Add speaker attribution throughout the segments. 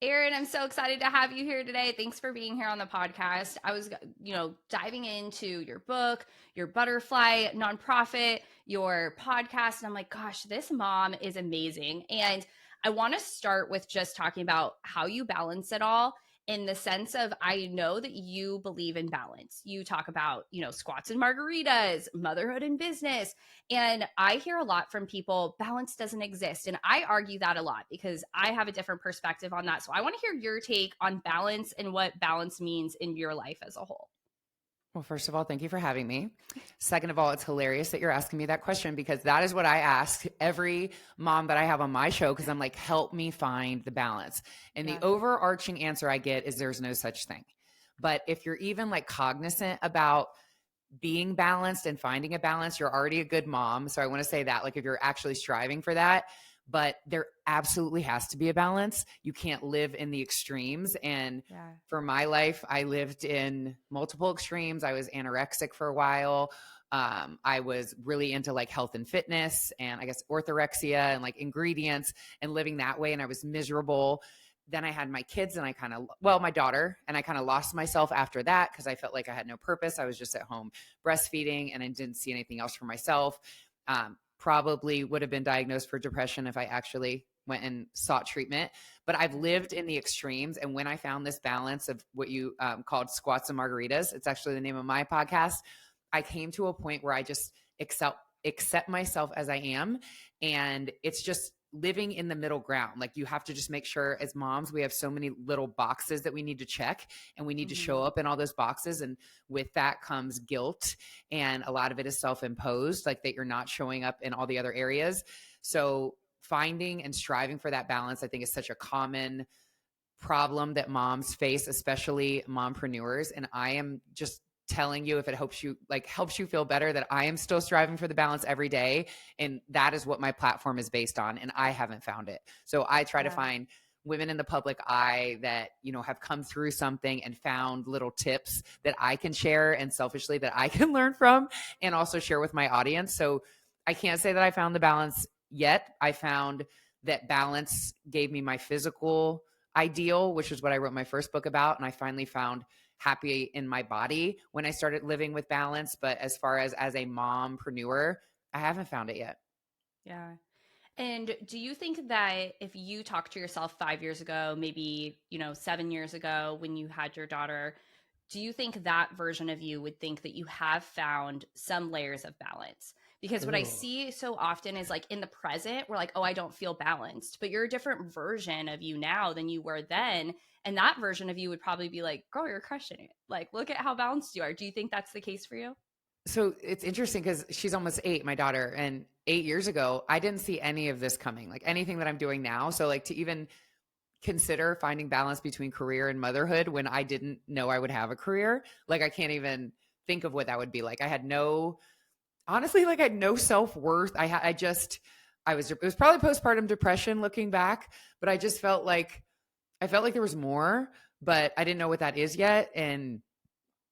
Speaker 1: Erin, I'm so excited to have you here today. Thanks for being here on the podcast. I was, diving into your book, your butterfly nonprofit, your podcast, and I'm like, gosh, this mom is amazing. And I want to start with just talking about how you balance it all in the sense of I know that you believe in balance. You talk about, squats and margaritas, motherhood and business. And I hear a lot from people, balance doesn't exist. And I argue that a lot because I have a different perspective on that. So I want to hear your take on balance and what balance means in your life as a whole.
Speaker 2: Well, first of all, thank you for having me. Second of all, it's hilarious that you're asking me that question because that is what I ask every mom that I have on my show because I'm like, help me find the balance. And the overarching answer I get is there's no such thing. But if you're even like cognizant about being balanced and finding a balance, you're already a good mom. So I want to say that, like, if you're actually striving for that, but there absolutely has to be a balance. You can't live in the extremes. And for my life, I lived in multiple extremes. I was anorexic for a while. I was really into like health and fitness and I guess orthorexia and like ingredients and living that way. And I was miserable. Then I had my kids and my daughter, and I kind of lost myself after that because I felt like I had no purpose. I was just at home breastfeeding and I didn't see anything else for myself. Probably would have been diagnosed for depression if I actually went and sought treatment. But I've lived in the extremes. And when I found this balance of what you called squats and margaritas, it's actually the name of my podcast, I came to a point where I just accept myself as I am. And it's just living in the middle ground. Like you have to just make sure as moms, we have so many little boxes that we need to check and we need to show up in all those boxes. And with that comes guilt. And a lot of it is self-imposed, like that you're not showing up in all the other areas. So finding and striving for that balance, I think is such a common problem that moms face, especially mompreneurs. And I am just telling you, if it helps you feel better, that I am still striving for the balance every day. And that is what my platform is based on. And I haven't found it. So I try to find women in the public eye that, have come through something and found little tips that I can share and selfishly that I can learn from and also share with my audience. So I can't say that I found the balance yet. I found that balance gave me my physical ideal, which is what I wrote my first book about. And I finally found happy in my body when I started living with balance. But as far as a mompreneur, I haven't found it yet.
Speaker 1: Yeah. And do you think that if you talked to yourself 5 years ago, maybe, 7 years ago when you had your daughter, do you think that version of you would think that you have found some layers of balance? Because what I see so often is like in the present, we're like, oh, I don't feel balanced, but you're a different version of you now than you were then. And that version of you would probably be like, girl, you're crushing it. Like, look at how balanced you are. Do you think that's the case for you?
Speaker 2: So it's interesting because she's almost 8, my daughter, and 8 years ago, I didn't see any of this coming, like anything that I'm doing now. So like to even consider finding balance between career and motherhood when I didn't know I would have a career, like I can't even think of what that would be like. I had no self-worth. It was probably postpartum depression looking back, but I just felt like there was more, but I didn't know what that is yet. And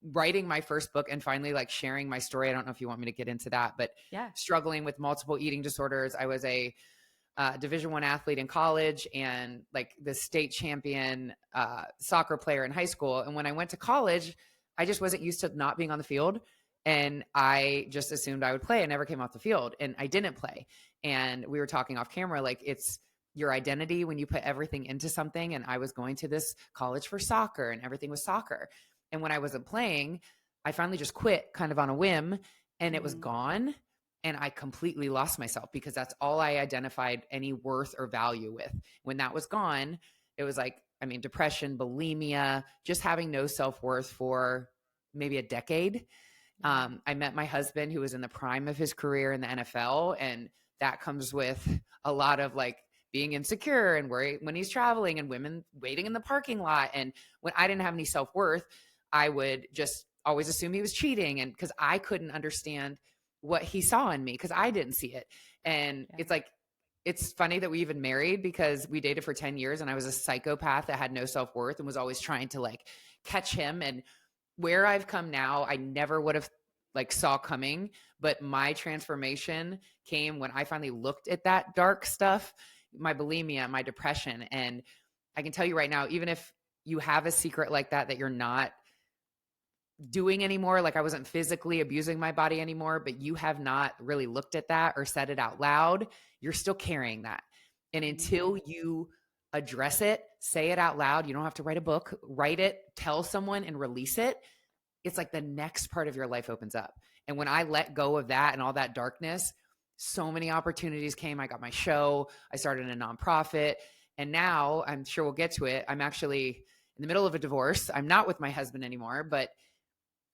Speaker 2: writing my first book and finally like sharing my story. I don't know if you want me to get into that, but struggling with multiple eating disorders. I was a Division I athlete in college and like the state champion soccer player in high school. And when I went to college, I just wasn't used to not being on the field. And I just assumed I would play. I never came off the field and I didn't play. And we were talking off camera, like it's your identity when you put everything into something. And I was going to this college for soccer and everything was soccer. And when I wasn't playing, I finally just quit kind of on a whim and it was gone. And I completely lost myself because that's all I identified any worth or value with. When that was gone, it was like, depression, bulimia, just having no self-worth for maybe a decade. I met my husband who was in the prime of his career in the NFL. And that comes with a lot of like being insecure and worry when he's traveling and women waiting in the parking lot. And when I didn't have any self-worth, I would just always assume he was cheating. And because I couldn't understand what he saw in me because I didn't see it. And it's like, it's funny that we even married because we dated for 10 years and I was a psychopath that had no self-worth and was always trying to like catch him. And where I've come now, I never would have like saw coming, but my transformation came when I finally looked at that dark stuff, my bulimia, my depression, and I can tell you right now, even if you have a secret like that you're not doing anymore, like I wasn't physically abusing my body anymore, but you have not really looked at that or said it out loud, you're still carrying that. And until you address it, say it out loud, you don't have to write a book, write it, tell someone and release it. It's like the next part of your life opens up. And when I let go of that and all that darkness, so many opportunities came. I got my show, I started a nonprofit, and now I'm sure we'll get to it. I'm actually in the middle of a divorce. I'm not with my husband anymore, but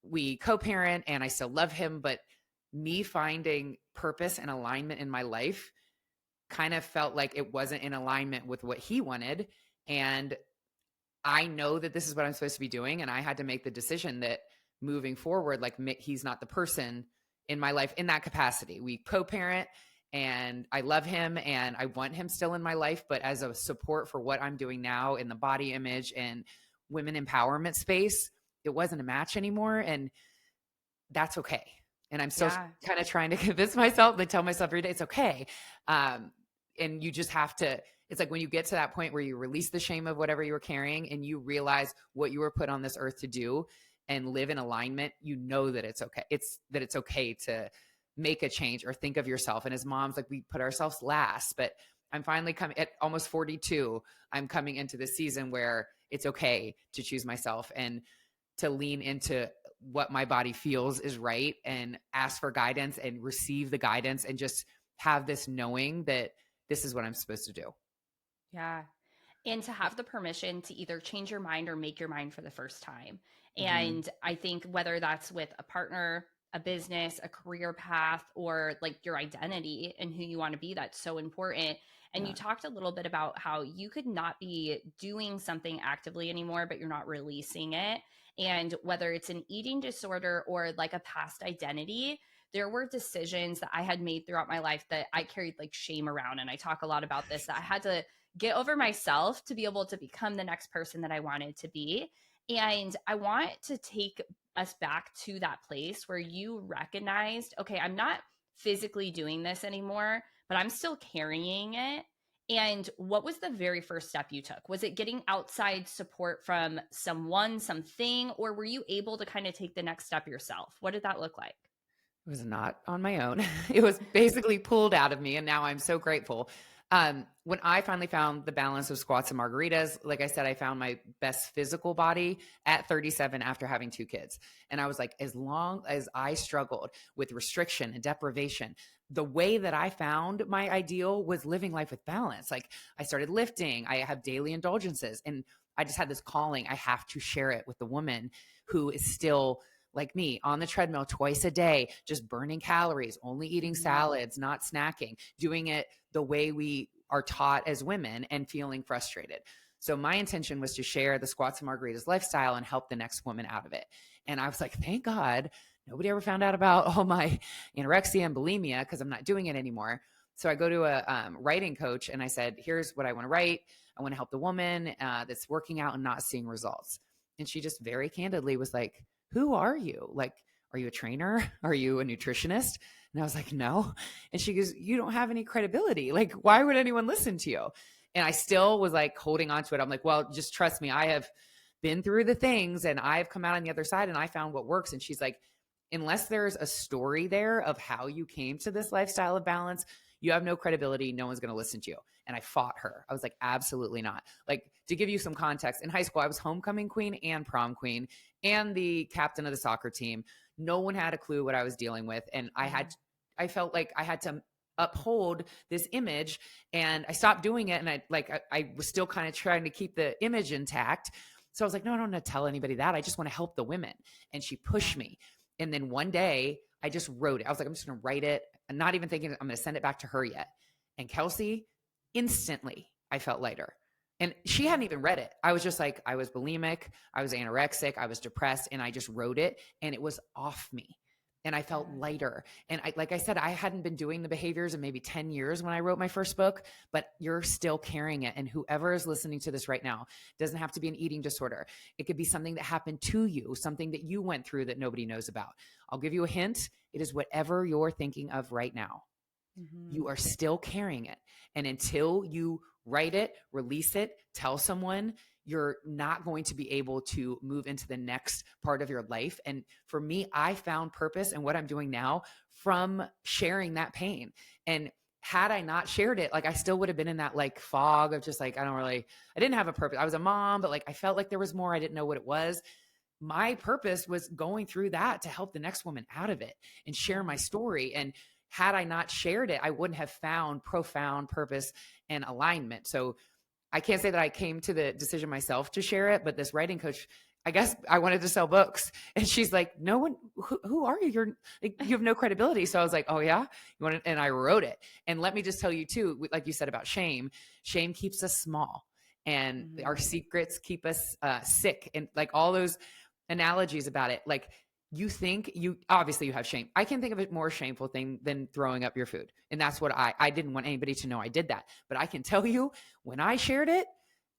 Speaker 2: we co-parent and I still love him. But me finding purpose and alignment in my life kind of felt like it wasn't in alignment with what he wanted. And I know that this is what I'm supposed to be doing. And I had to make the decision that moving forward, like he's not the person in my life in that capacity. We co-parent and I love him and I want him still in my life, but as a support for what I'm doing now in the body image and women empowerment space, it wasn't a match anymore. And that's okay. And I'm still kind of trying to convince myself and tell myself every day, it's okay. And you just have to, it's like when you get to that point where you release the shame of whatever you were carrying and you realize what you were put on this earth to do and live in alignment, you know that it's okay. It's okay to make a change or think of yourself. And as moms, like we put ourselves last, but I'm finally coming at almost 42. I'm coming into this season where it's okay to choose myself and to lean into what my body feels is right and ask for guidance and receive the guidance and just have this knowing that this is what I'm supposed to do.
Speaker 1: Yeah. And to have the permission to either change your mind or make your mind for the first time. And I think whether that's with a partner, a business, a career path, or like your identity and who you want to be, that's so important. And you talked a little bit about how you could not be doing something actively anymore, but you're not releasing it. And whether it's an eating disorder or like a past identity, there were decisions that I had made throughout my life that I carried like shame around. And I talk a lot about this, that I had to get over myself to be able to become the next person that I wanted to be. And I want to take us back to that place where you recognized, okay, I'm not physically doing this anymore, but I'm still carrying it. And what was the very first step you took? Was it getting outside support from someone, something, or were you able to kind of take the next step yourself? What did that look like?
Speaker 2: It was not on my own. It was basically pulled out of me. And now I'm so grateful. When I finally found the balance of squats and margaritas, like I said, I found my best physical body at 37 after having 2 kids. And I was like, as long as I struggled with restriction and deprivation, the way that I found my ideal was living life with balance. Like I started lifting, I have daily indulgences, and I just had this calling. I have to share it with the woman who is still like me on the treadmill twice a day, just burning calories, only eating salads, not snacking, doing it the way we are taught as women and feeling frustrated. So my intention was to share the squats and margaritas lifestyle and help the next woman out of it. And I was like, thank God nobody ever found out about all my anorexia and bulimia because I'm not doing it anymore. So I go to a writing coach and I said, here's what I want to write. I want to help the woman that's working out and not seeing results. And she just very candidly was like, who are you? Like, are you a trainer? Are you a nutritionist? And I was like, no. And she goes, you don't have any credibility. Like, why would anyone listen to you? And I still was like holding on to it. I'm like, well, just trust me. I have been through the things and I've come out on the other side and I found what works. And she's like, unless there's a story there of how you came to this lifestyle of balance, you have no credibility. No one's going to listen to you. And I fought her. I was like, absolutely not. Like, to give you some context, in high school, I was homecoming queen and prom queen and the captain of the soccer team. No one had a clue what I was dealing with. And I felt like I had to uphold this image, and I stopped doing it. And I was still kind of trying to keep the image intact. So I was like, no, I don't want to tell anybody that. I just want to help the women. And she pushed me. And then one day I just wrote it. I was like, I'm just going to write it. I'm not even thinking I'm going to send it back to her yet. And Kelsey, instantly I felt lighter. And she hadn't even read it. I was just like, I was bulimic, I was anorexic, I was depressed, and I just wrote it and it was off me. And I felt lighter. And like I said, I hadn't been doing the behaviors in maybe 10 years when I wrote my first book, but you're still carrying it. And whoever is listening to this right now, doesn't have to be an eating disorder. It could be something that happened to you, something that you went through that nobody knows about. I'll give you a hint. It is whatever you're thinking of right now. You are still carrying it. And until you write it, release it, tell someone, you're not going to be able to move into the next part of your life. And for me, I found purpose in what I'm doing now from sharing that pain. And had I not shared it, like I still would have been in that like fog of just like, I didn't have a purpose. I was a mom, but like I felt like there was more. I didn't know what it was. My purpose was going through that to help the next woman out of it and share my story. And had I not shared it, I wouldn't have found profound purpose and alignment. So I can't say that I came to the decision myself to share it, but this writing coach, I guess I wanted to sell books. And she's like, no one, who are you? You're like, you have no credibility. So I was like, oh yeah, you want to, and I wrote it. And let me just tell you too, like you said about shame keeps us small, and our secrets keep us sick. And like all those analogies about it, like you think you obviously you have shame. I can think of a more shameful thing than throwing up your food. And that's what I didn't want anybody to know I did that. But I can tell you when I shared it,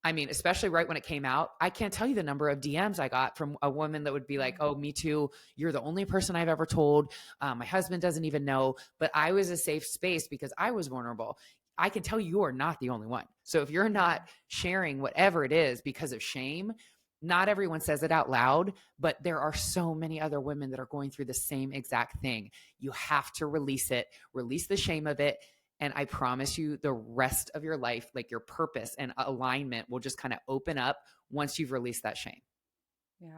Speaker 2: I mean, especially right when it came out, I can't tell you the number of DMs I got from a woman that would be like, oh, me too. You're the only person I've ever told. My husband doesn't even know, but I was a safe space because I was vulnerable. I can tell you are not the only one. So if you're not sharing whatever it is because of shame, not everyone says it out loud, but there are so many other women that are going through the same exact thing. You have to release it, release the shame of it. And I promise you the rest of your life, like your purpose and alignment will just kind of open up once you've released that shame.
Speaker 1: Yeah.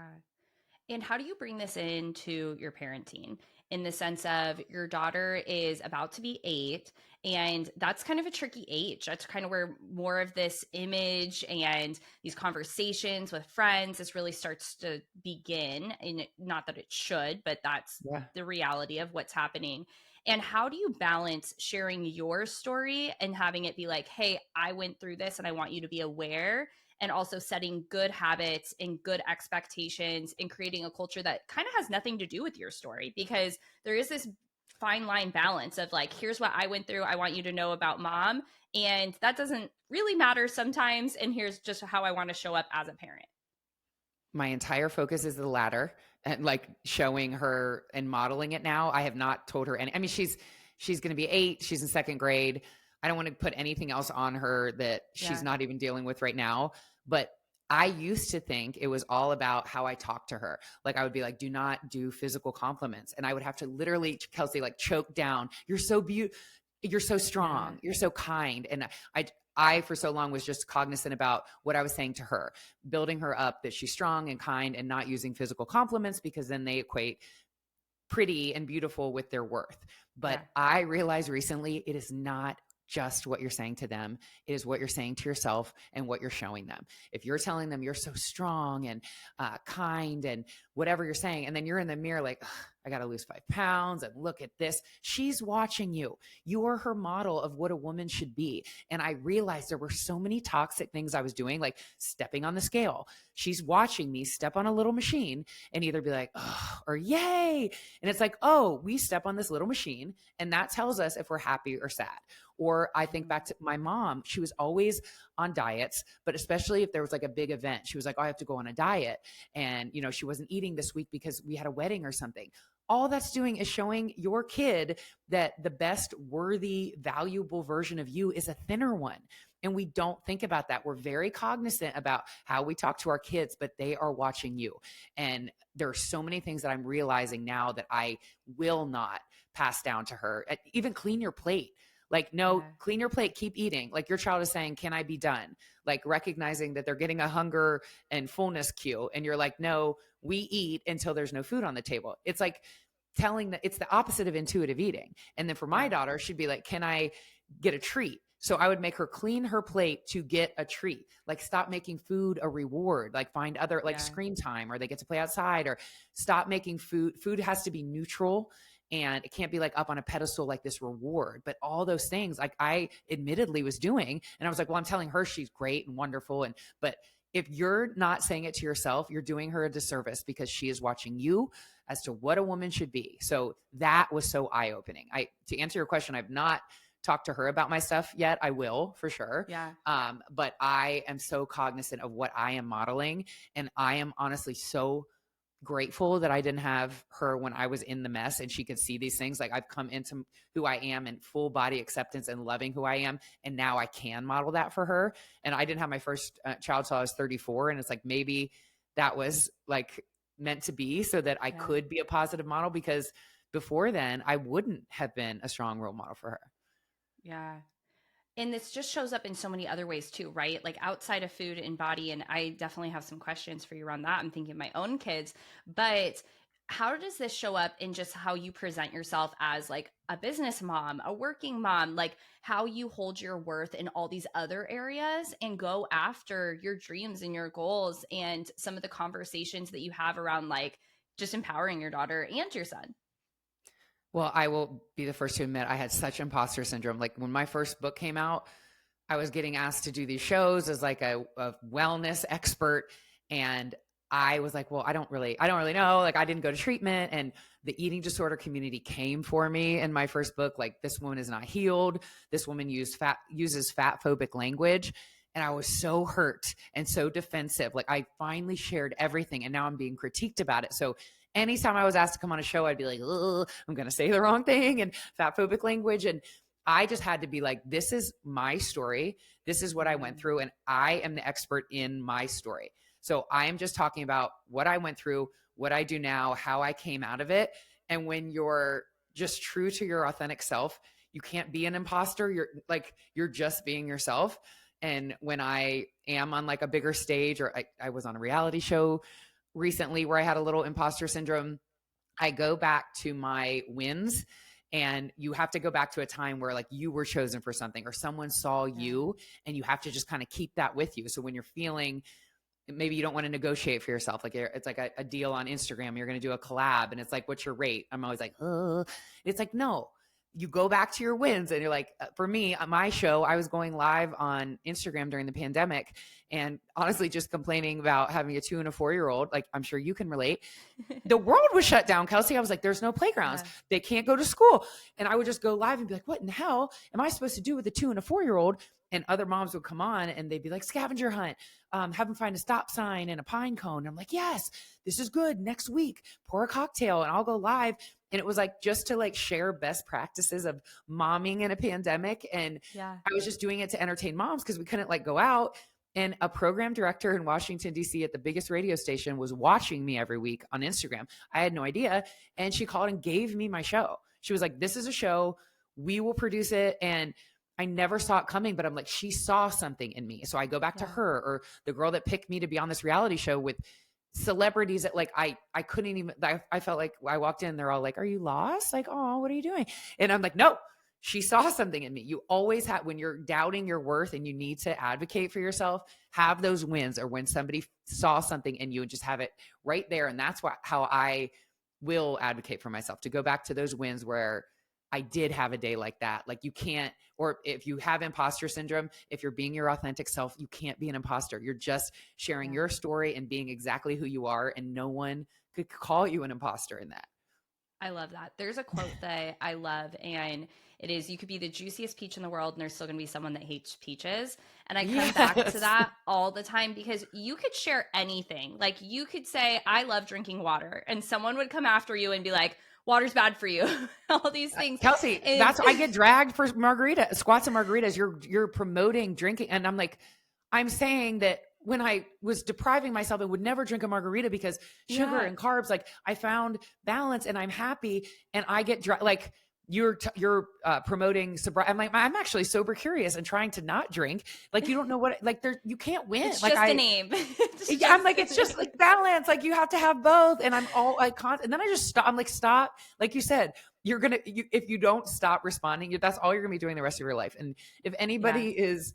Speaker 1: And how do you bring this into your parenting in the sense of your daughter is about to be 8, and that's kind of a tricky age. That's kind of where more of this image and these conversations with friends, this really starts to begin. And not that it should, but that's the reality of what's happening. And how do you balance sharing your story and having it be like, hey, I went through this and I want you to be aware, and also setting good habits and good expectations and creating a culture that kind of has nothing to do with your story? Because there is this fine line balance of like, here's what I went through, I want you to know about mom, and that doesn't really matter sometimes, and here's just how I want to show up as a parent.
Speaker 2: My entire focus is the latter, and like showing her and modeling it now. I have not told her any, I mean, she's going to be 8. She's in 2nd grade. I don't want to put anything else on her that she's not even dealing with right now. But I used to think it was all about how I talked to her. Like I would be like, do not do physical compliments. And I would have to literally, Kelsey, like choke down. You're so beautiful. You're so strong. You're so kind. And I for so long was just cognizant about what I was saying to her, building her up that she's strong and kind, and not using physical compliments because then they equate pretty and beautiful with their worth. But I realized recently it is not just what you're saying to them. It is what you're saying to yourself and what you're showing them. If you're telling them you're so strong and kind and whatever you're saying, and then you're in the mirror like, I got to lose 5 pounds and look at this. She's watching you. You are her model of what a woman should be. And I realized there were so many toxic things I was doing, like stepping on the scale. She's watching me step on a little machine and either be like, oh, or yay. And it's like, oh, we step on this little machine and that tells us if we're happy or sad. Or I think back to my mom, she was always on diets, but especially if there was like a big event, she was like, oh, I have to go on a diet. And, you know, she wasn't eating this week because we had a wedding or something. All that's doing is showing your kid that the best worthy, valuable version of you is a thinner one. And we don't think about that. We're very cognizant about how we talk to our kids, but they are watching you. And there are so many things that I'm realizing now that I will not pass down to her. Even clean your plate. Like, no, clean your plate, keep eating. Like your child is saying, can I be done? Like recognizing that they're getting a hunger and fullness cue. And you're like, no, we eat until there's no food on the table. It's like telling that it's the opposite of intuitive eating. And then for my daughter, she'd be like, can I get a treat? So I would make her clean her plate to get a treat. Like stop making food a reward, like find other like screen time, or they get to play outside, or stop making food. Food has to be neutral. And it can't be like up on a pedestal like this reward, but all those things like I admittedly was doing. And I was like, well, I'm telling her she's great and wonderful. But if you're not saying it to yourself, you're doing her a disservice because she is watching you as to what a woman should be. So that was so eye-opening. To answer your question, I've not talked to her about my stuff yet. I will for sure. But I am so cognizant of what I am modeling. And I am honestly so grateful that I didn't have her when I was in the mess and she could see these things. Like I've come into who I am in full body acceptance and loving who I am. And now I can model that for her. And I didn't have my first child till I was 34. And it's like, maybe that was like meant to be so that I could be a positive model, because before then I wouldn't have been a strong role model for her.
Speaker 1: Yeah. And this just shows up in so many other ways too, right? Like outside of food and body. And I definitely have some questions for you around that. I'm thinking of my own kids, but how does this show up in just how you present yourself as like a business mom, a working mom, like how you hold your worth in all these other areas and go after your dreams and your goals, and some of the conversations that you have around like just empowering your daughter and your son?
Speaker 2: Well, I will be the first to admit I had such imposter syndrome. Like when my first book came out, I was getting asked to do these shows as like a wellness expert. And I was like, well, I don't really know. Like I didn't go to treatment, and the eating disorder community came for me in my first book. Like, this woman is not healed. This woman uses fat phobic language. And I was so hurt and so defensive. Like I finally shared everything, and now I'm being critiqued about it. So anytime I was asked to come on a show, I'd be like, I'm going to say the wrong thing and fat phobic language. And I just had to be like, this is my story. This is what I went through. And I am the expert in my story. So I am just talking about what I went through, what I do now, how I came out of it. And when you're just true to your authentic self, you can't be an imposter. You're just being yourself. And when I am on like a bigger stage, or I was on a reality show recently where I had a little imposter syndrome, I go back to my wins. And you have to go back to a time where like you were chosen for something, or someone saw you, and you have to just kind of keep that with you. So when you're feeling, maybe you don't want to negotiate for yourself, like it's like a deal on Instagram, you're going to do a collab, and it's like, what's your rate? I'm always like, it's like, no, you go back to your wins. And you're like, for me, on my show, I was going live on Instagram during the pandemic, and honestly just complaining about having a 2 and a 4-year-old. Like, I'm sure you can relate. The world was shut down, Kelsey. I was like, there's no playgrounds. They can't go to school. And I would just go live and be like, what in the hell am I supposed to do with a 2 and a 4-year-old? And other moms would come on and they'd be like, scavenger hunt, have them find a stop sign and a pine cone. And I'm like, yes, this is good. Next week, pour a cocktail and I'll go live. And it was like, just to like share best practices of momming in a pandemic. And I was just doing it to entertain moms because we couldn't like go out. And a program director in Washington, D.C. at the biggest radio station was watching me every week on Instagram. I had no idea. And she called and gave me my show. She was like, this is a show. We will produce it. And I never saw it coming, but I'm like, she saw something in me. So I go back to her, or the girl that picked me to be on this reality show with celebrities that like, I couldn't even, I felt like I walked in, they're all like, are you lost? Like, oh, what are you doing? And I'm like, no, she saw something in me. You always have, when you're doubting your worth and you need to advocate for yourself, have those wins, or when somebody saw something in you, and just have it right there. And that's how I will advocate for myself, to go back to those wins where I did have a day like that. Like you can't, or if you have imposter syndrome, if you're being your authentic self, you can't be an imposter. You're just sharing your story and being exactly who you are. And no one could call you an imposter in that.
Speaker 1: I love that. There's a quote that I love, and it is, you could be the juiciest peach in the world and there's still going to be someone that hates peaches. And I come back to that all the time, because you could share anything. Like you could say, I love drinking water, and someone would come after you and be like, water's bad for you. All these things.
Speaker 2: Kelsey, that's I get dragged for squats and margaritas. You're promoting drinking. And I'm like, I'm saying that when I was depriving myself, I would never drink a margarita because sugar and carbs, like I found balance and I'm happy, and I get like you're promoting sobriety. I'm like, I'm actually sober curious and trying to not drink. Like, you don't know what, like you can't win.
Speaker 1: It's
Speaker 2: like
Speaker 1: just a name.
Speaker 2: I'm like, it's just like balance. Like you have to have both. And I'm all like, and then I just stop. I'm like, stop. Like you said, if you don't stop responding, that's all you're going to be doing the rest of your life. And if anybody is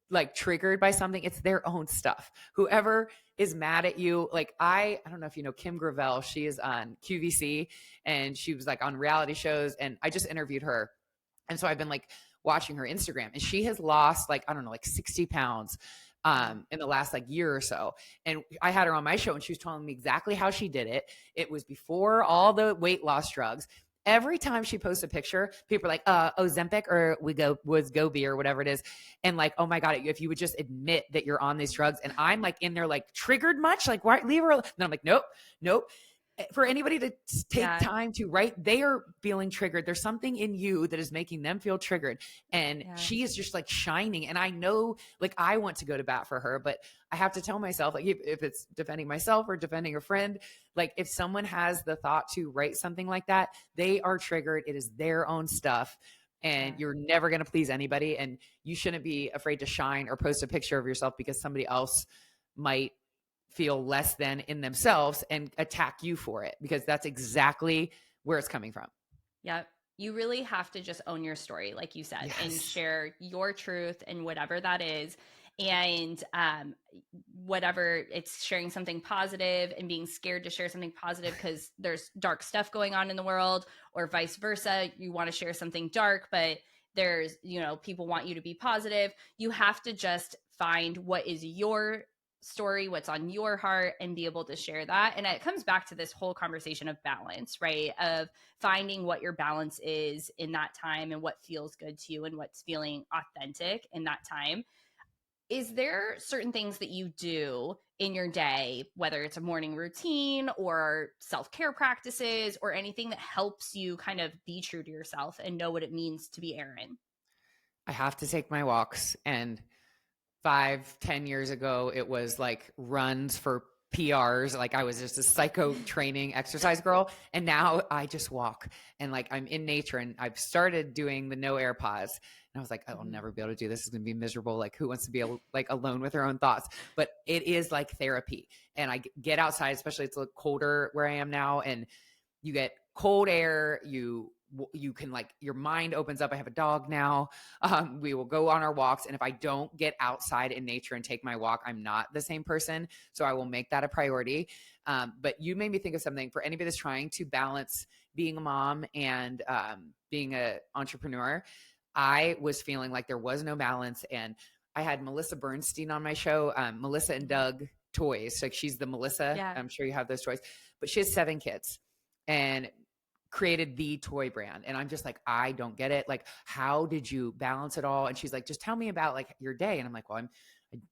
Speaker 2: like triggered by something, it's their own stuff. Whoever is mad at you, like I don't know if you know Kim Gravel, she is on QVC and she was like on reality shows, and I just interviewed her. And so I've been like watching her Instagram, and she has lost like, I don't know, like 60 pounds in the last like year or so. And I had her on my show and she was telling me exactly how she did it. It was before all the weight loss drugs. every time she posts a picture, people are like, Ozempic or was Gobi or whatever it is. And like, oh my God, if you would just admit that you're on these drugs. And I'm like in there, like triggered much, like why leave her alone? And I'm like, nope, nope. For anybody to take time to write, they are feeling triggered. There's something in you that is making them feel triggered. And she is just like shining. And I know, like, I want to go to bat for her, but I have to tell myself, like, if it's defending myself or defending a friend, like if someone has the thought to write something like that, they are triggered. It is their own stuff. And you're never going to please anybody. And you shouldn't be afraid to shine or post a picture of yourself because somebody else might feel less than in themselves and attack you for it, because that's exactly where it's coming from.
Speaker 1: Yep. You really have to just own your story, like you said, and share your truth and whatever that is. And whatever it's sharing something positive and being scared to share something positive because there's dark stuff going on in the world, or vice versa. You want to share something dark, but there's, people want you to be positive. You have to just find what is your story, what's on your heart, and be able to share that. And it comes back to this whole conversation of balance, right? Of finding what your balance is in that time and what feels good to you and what's feeling authentic in that time. Is there certain things that you do in your day, whether it's a morning routine or self-care practices or anything that helps you kind of be true to yourself and know what it means to be Erin?
Speaker 2: I have to take my walks, and 5-10 years ago, it was like runs for PRs. Like I was just a psycho training exercise girl. And now I just walk and like I'm in nature, and I've started doing the no AirPods. And I was like, I'll never be able to do this. It's going to be miserable. Like who wants to be able like alone with their own thoughts? But it is like therapy. And I get outside, especially it's a little colder where I am now, and you get cold air, you can like your mind opens up. I have a dog now. We will go on our walks, and if I don't get outside in nature and take my walk, I'm not the same person. So I will make that a priority. But you made me think of something for anybody that's trying to balance being a mom and being an entrepreneur. I was feeling like there was no balance, and I had Melissa Bernstein on my show, Melissa and Doug toys. Like she's the Melissa.
Speaker 1: Yeah.
Speaker 2: I'm sure you have those toys, but she has 7 kids and created the toy brand. And I'm just like, I don't get it. Like, how did you balance it all? And she's like, just tell me about like your day. And I'm like, well, I'm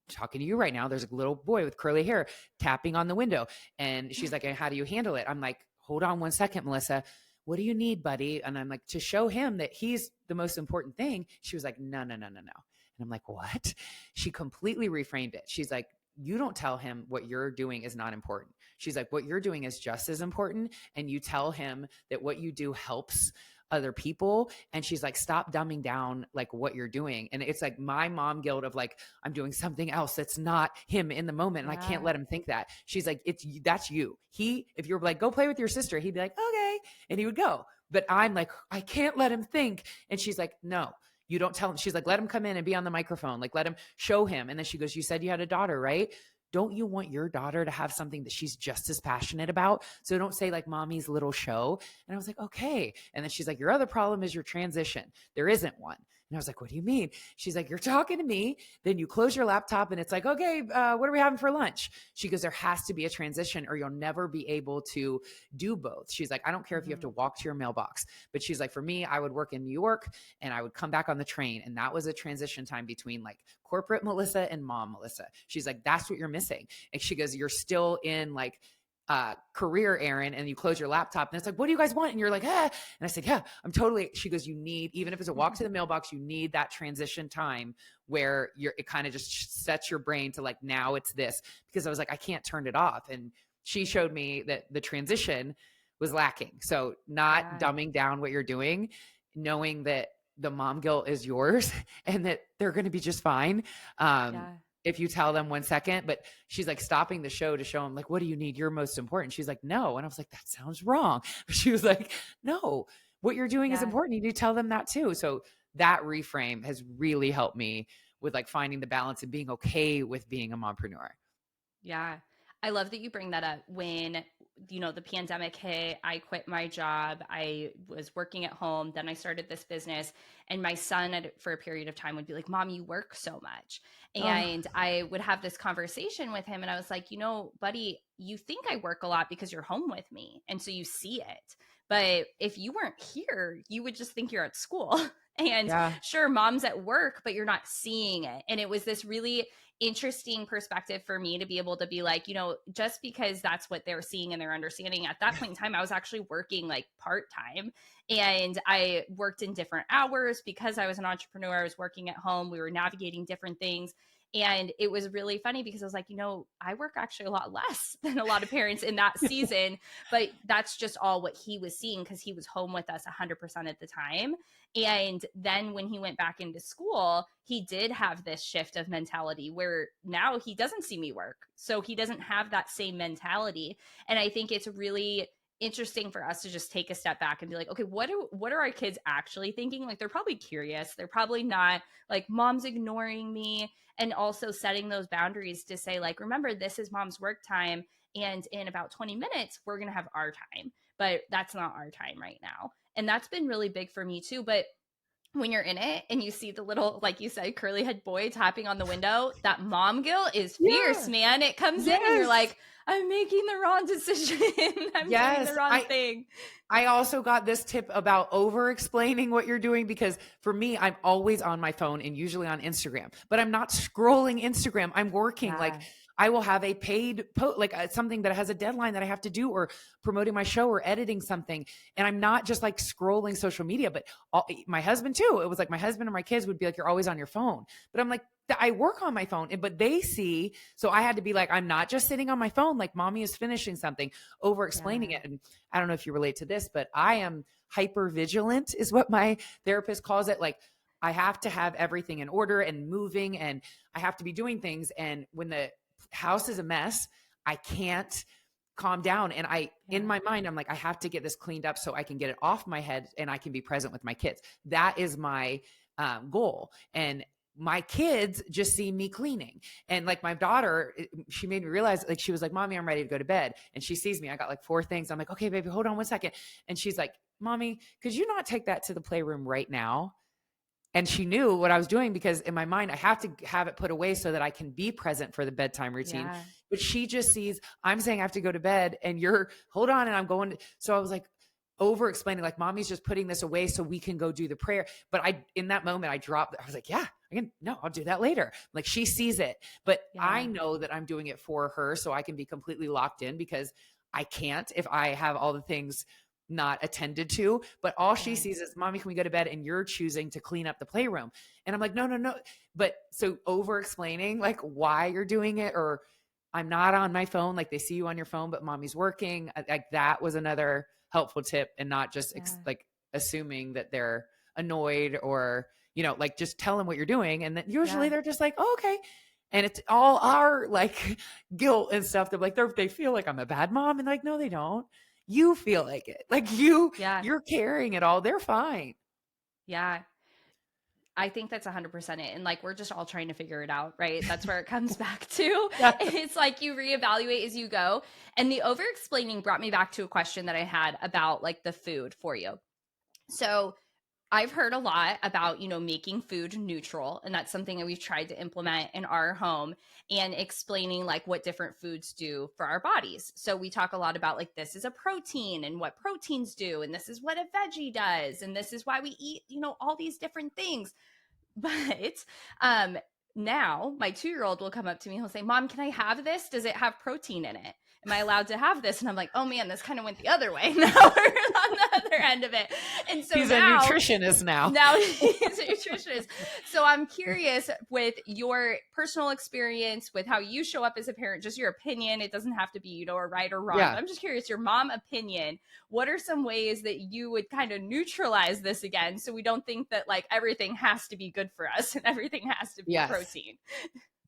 Speaker 2: talking to you right now. There's a little boy with curly hair tapping on the window. And she's like, how do you handle it? I'm like, hold on one second, Melissa. What do you need, buddy? And I'm like, to show him that he's the most important thing. She was like, no. And I'm like, what? She completely reframed it. She's like, you don't tell him what you're doing is not important. She's like, what you're doing is just as important. And you tell him that what you do helps other people. And she's like, stop dumbing down like what you're doing. And it's like my mom guilt of like, I'm doing something else that's not him in the moment. And I can't let him think that. She's like, that's you. If you're like, go play with your sister, he'd be like, okay. And he would go. But I'm like, I can't let him think. And she's like, no. You don't tell him. She's like, let him come in and be on the microphone. Like, let him show him. And then she goes, you said you had a daughter, right? Don't you want your daughter to have something that she's just as passionate about? So don't say like mommy's little show. And I was like, okay. And then she's like, your other problem is your transition. There isn't one. And I was like, what do you mean? She's like, you're talking to me. Then you close your laptop and it's like, okay, what are we having for lunch? She goes, there has to be a transition or you'll never be able to do both. She's like, I don't care if you have to walk to your mailbox. But she's like, for me, I would work in New York and I would come back on the train. And that was a transition time between like corporate Melissa and mom Melissa. She's like, that's what you're missing. And she goes, you're still in like career, Erin, and you close your laptop and it's like, what do you guys want? And you're like, ah. And I said, yeah, I'm totally, she goes, you need, even if it's a walk to the mailbox, you need that transition time where it kind of just sets your brain to like, now it's this, because I was like, I can't turn it off. And she showed me that the transition was lacking. So not dumbing down what you're doing, knowing that the mom guilt is yours and that they're going to be just fine. If you tell them 1 second, but she's like stopping the show to show them like, what do you need? You're most important. She's like, no. And I was like, that sounds wrong. But she was like, no, what you're doing is important. You need to tell them that too. So that reframe has really helped me with like finding the balance and being okay with being a mompreneur.
Speaker 1: Yeah. I love that you bring that up. When, the pandemic hit, I quit my job. I was working at home. Then I started this business, and my son for a period of time would be like, Mom, you work so much. And I would have this conversation with him. And I was like, buddy, you think I work a lot because you're home with me. And so you see it. But if you weren't here, you would just think you're at school. And
Speaker 2: Yeah.
Speaker 1: sure, mom's at work, but you're not seeing it. And it was this really interesting perspective for me to be able to be like, just because that's what they're seeing and they're understanding. At that point in time, I was actually working like part-time, and I worked in different hours because I was an entrepreneur. I was working at home. We were navigating different things. And it was really funny because I was like, I work actually a lot less than a lot of parents in that season, but that's just all what he was seeing because he was home with us 100% at the time. And then when he went back into school, he did have this shift of mentality where now he doesn't see me work. So he doesn't have that same mentality. And I think it's really interesting for us to just take a step back and be like, okay, what are our kids actually thinking? Like, they're probably curious. They're probably not like, mom's ignoring me. And also setting those boundaries to say, like, remember, this is mom's work time. And in about 20 minutes, we're going to have our time, but that's not our time right now. And that's been really big for me too. But when you're in it and you see the little, like you said, curly head boy tapping on the window, that mom guilt is fierce,
Speaker 2: Yeah.
Speaker 1: man. It comes in and you're
Speaker 2: Yes.
Speaker 1: like, I'm making the wrong decision. I'm doing the wrong thing.
Speaker 2: I also got this tip about over explaining what you're doing, because for me, I'm always on my phone and usually on Instagram, but I'm not scrolling Instagram. I'm working.
Speaker 1: Yeah.
Speaker 2: Like, I will have a paid post, like something that has a deadline that I have to do, or promoting my show or editing something. And I'm not just like scrolling social media, but my husband too. It was like my husband or my kids would be like, you're always on your phone. But I'm like, I work on my phone, but they see. So I had to be like, I'm not just sitting on my phone. Like, mommy is finishing something, over explaining it. And I don't know if you relate to this, but I am hyper vigilant is what my therapist calls it. Like, I have to have everything in order and moving, and I have to be doing things. And when the house is a mess, I can't calm down. And in my mind, I'm like, I have to get this cleaned up so I can get it off my head and I can be present with my kids. That is my goal. And my kids just see me cleaning. And like my daughter, she made me realize, like, she was like, mommy, I'm ready to go to bed. And she sees me, I got like 4 things. I'm like, okay, baby, hold on 1 second. And she's like, mommy, could you not take that to the playroom right now? And she knew what I was doing, because in my mind, I have to have it put away so that I can be present for the bedtime routine.
Speaker 1: Yeah.
Speaker 2: But she just sees, I'm saying I have to go to bed and you're, hold on. And I'm going to, so I was like, over explaining, like, mommy's just putting this away so we can go do the prayer. But in that moment, I dropped, I was like, yeah, no, I'll do that later. Like, she sees it, but I know that I'm doing it for her so I can be completely locked in, because I can't if I have all the things not attended to. But all she sees is, mommy, can we go to bed? And you're choosing to clean up the playroom. And I'm like, no. But so over explaining like why you're doing it, or I'm not on my phone. Like, they see you on your phone, but mommy's working. Like, that was another helpful tip, and not just like assuming that they're annoyed, or, like, just tell them what you're doing. And then usually they're just like, oh, okay. And it's all our like guilt and stuff. They're like, they feel like I'm a bad mom. And like, no, they don't. You feel like it. Like, you're carrying it all. They're fine.
Speaker 1: Yeah. I think that's 100% it. And like, we're just all trying to figure it out, right? That's where it comes back to. It's like you reevaluate as you go. And the over explaining brought me back to a question that I had about like the food for you. So I've heard a lot about, making food neutral. And that's something that we've tried to implement in our home, and explaining like what different foods do for our bodies. So we talk a lot about like, this is a protein and what proteins do, and this is what a veggie does, and this is why we eat, all these different things. But now my 2-year-old will come up to me and he'll say, Mom, can I have this? Does it have protein in it? Am I allowed to have this? And I'm like, oh man, this kind of went the other way. Now we're on the other end of it. And so
Speaker 2: he's a nutritionist now.
Speaker 1: Now he's a nutritionist. So I'm curious, with your personal experience, with how you show up as a parent, just your opinion. It doesn't have to be, a right or wrong. I'm just curious, your mom opinion. What are some ways that you would kind of neutralize this again, so we don't think that like everything has to be good for us and everything has to be protein?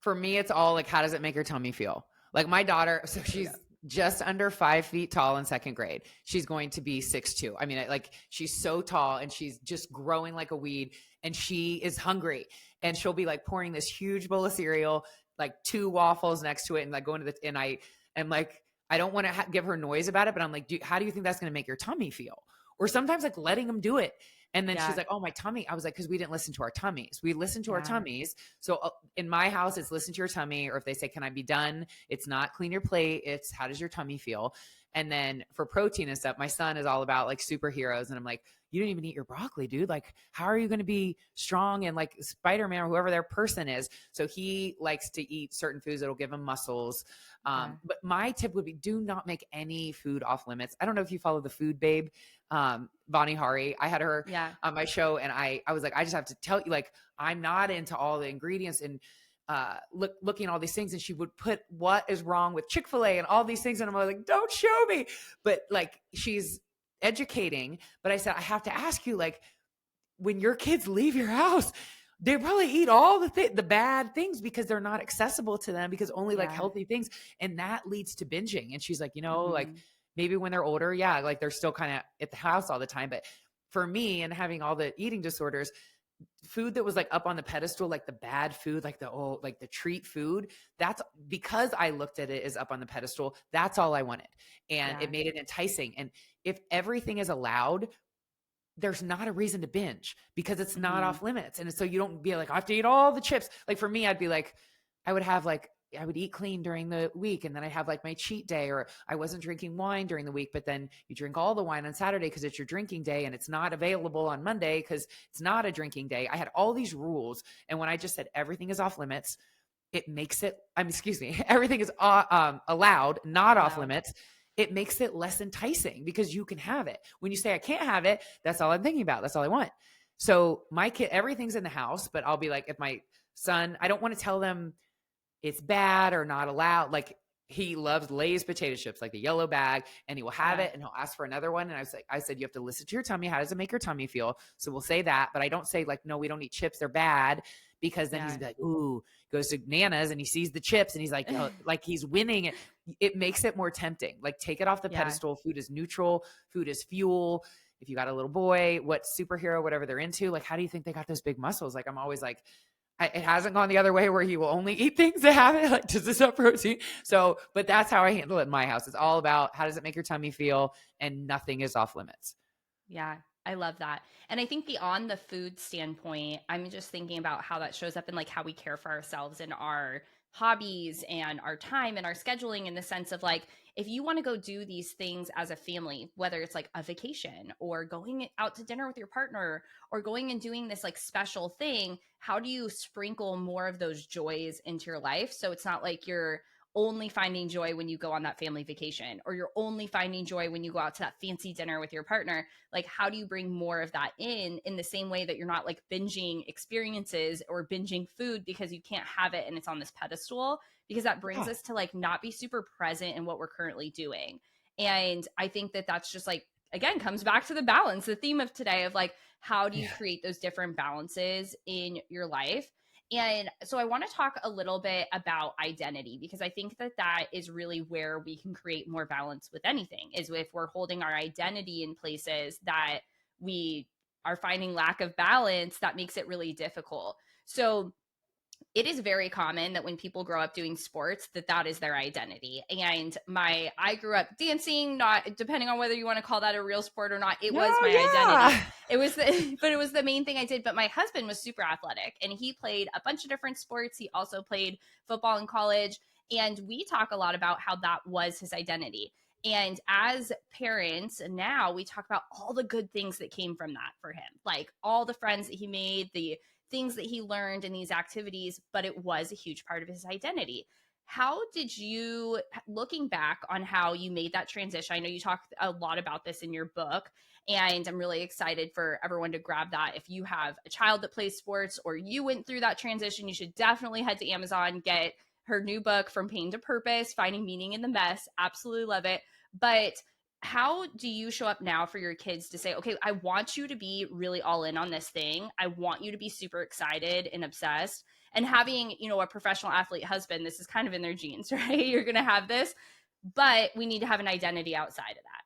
Speaker 2: For me, it's all like, how does it make your tummy feel? Like, my daughter, so she's just under 5 feet tall in 2nd grade. She's going to be 6'2". I mean, like, she's so tall and she's just growing like a weed, and she is hungry, and she'll be like pouring this huge bowl of cereal, like 2 waffles next to it, and like going to the, and I am like, I don't want to give her noise about it, but I'm like, how do you think that's going to make your tummy feel? or sometimes like letting them do it. And then
Speaker 1: Yeah.
Speaker 2: she's like, oh, my tummy. I was like, because we didn't listen to our tummies. We listened to our
Speaker 1: Yeah.
Speaker 2: tummies. So in my house, it's listen to your tummy. Or if they say, can I be done? It's not clean your plate. It's how does your tummy feel? And then for protein and stuff, my son is all about like superheroes. And I'm like, you didn't even eat your broccoli, dude. Like, how are you going to be strong and like Spider-Man or whoever their person is? So he likes to eat certain foods that'll give him muscles. But my tip would be, do not make any food off limits. I don't know if you follow the Food Babe, Bonnie Hari. I had her on my show, and I was like, I just have to tell you, like, I'm not into all the ingredients and looking at all these things. And she would put what is wrong with Chick-fil-A and all these things. And I'm like, don't show me. But like, she's educating. But I said, I have to ask you, like, when your kids leave your house, they probably eat all the bad things because they're not accessible to them, because only like healthy things. And that leads to binging. And she's like, like maybe when they're older, like they're still kind of at the house all the time. But for me, and having all the eating disorders, food that was like up on the pedestal, like the bad food, like the treat food, that's because I looked at it as up on the pedestal. That's all I wanted. And it made it enticing. And if everything is allowed, there's not a reason to binge because it's not off limits. And so you don't be like, I have to eat all the chips. Like for me, I'd be like, I would eat clean during the week. And then I'd have like my cheat day, or I wasn't drinking wine during the week, but then you drink all the wine on Saturday because it's your drinking day, and it's not available on Monday because it's not a drinking day. I had all these rules. And when I just said everything is off limits, it makes it, everything is allowed, not off limits. It makes it less enticing because you can have it. When you say I can't have it, that's all I'm thinking about. That's all I want. So my kid, everything's in the house, but I'll be like, if my son, I don't want to tell them it's bad or not allowed. Like he loves Lay's potato chips, like the yellow bag, and he will have it and he'll ask for another one. And I said, you have to listen to your tummy. How does it make your tummy feel? So we'll say that, but I don't say like, no, we don't eat chips. They're bad, because then he's like, ooh, goes to Nana's and he sees the chips and he's like, oh, like he's winning. It makes it more tempting. Like take it off the pedestal. Food is neutral. Food is fuel. If you got a little boy, what superhero, whatever they're into, like, how do you think they got those big muscles? Like, I'm always like, it hasn't gone the other way where he will only eat things that have it. Like, does this have protein? So, but that's how I handle it in my house. It's all about how does it make your tummy feel, and nothing is off limits.
Speaker 1: Yeah, I love that. And I think beyond the food standpoint, I'm just thinking about how that shows up in like how we care for ourselves and our hobbies and our time and our scheduling, in the sense of like, if you want to go do these things as a family, whether it's like a vacation or going out to dinner with your partner or going and doing this like special thing, how do you sprinkle more of those joys into your life? So it's not like you're only finding joy when you go on that family vacation, or you're only finding joy when you go out to that fancy dinner with your partner. Like, how do you bring more of that in the same way that you're not like binging experiences or binging food because you can't have it and it's on this pedestal? Because that brings us to like not be super present in what we're currently doing. And I think that that's just like, again, comes back to the balance, the theme of today of like, how do you create those different balances in your life? And so I want to talk a little bit about identity, because I think that that is really where we can create more balance with anything, is if we're holding our identity in places that we are finding lack of balance, that makes it really difficult. So it is very common that when people grow up doing sports, that is their identity. And I grew up dancing, not depending on whether you want to call that a real sport or not. It was my identity. But it was the main thing I did. But my husband was super athletic, and he played a bunch of different sports. He also played football in college. And we talk a lot about how that was his identity. And as parents now, we talk about all the good things that came from that for him, like all the friends that he made, the things that he learned in these activities, but it was a huge part of his identity. How did you, looking back on how you made that transition, I know you talked a lot about this in your book, and I'm really excited for everyone to grab that. If you have a child that plays sports or you went through that transition, you should definitely head to Amazon, get her new book, From Pain to Purpose, Finding Meaning in the Mess. Absolutely love it. But how do you show up now for your kids to say, okay, I want you to be really all in on this thing. I want you to be super excited and obsessed. And having, a professional athlete husband, this is kind of in their genes, right? You're going to have this, but we need to have an identity outside of that.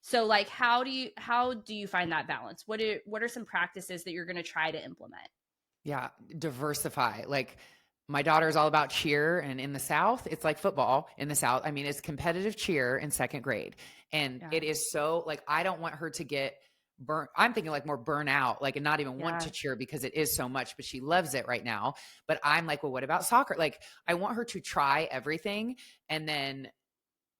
Speaker 1: So like, how do you find that balance? What are some practices that you're going to try to implement?
Speaker 2: Yeah. Diversify. Like, my daughter is all about cheer, and in the South, it's like football in the South. I mean, it's competitive cheer in second grade. And it is so like, I don't want her to get I'm thinking like more burnout, like, and not even want
Speaker 1: Yeah.
Speaker 2: to cheer because it is so much, but she loves it right now. But I'm like, well, what about soccer? Like, I want her to try everything. And then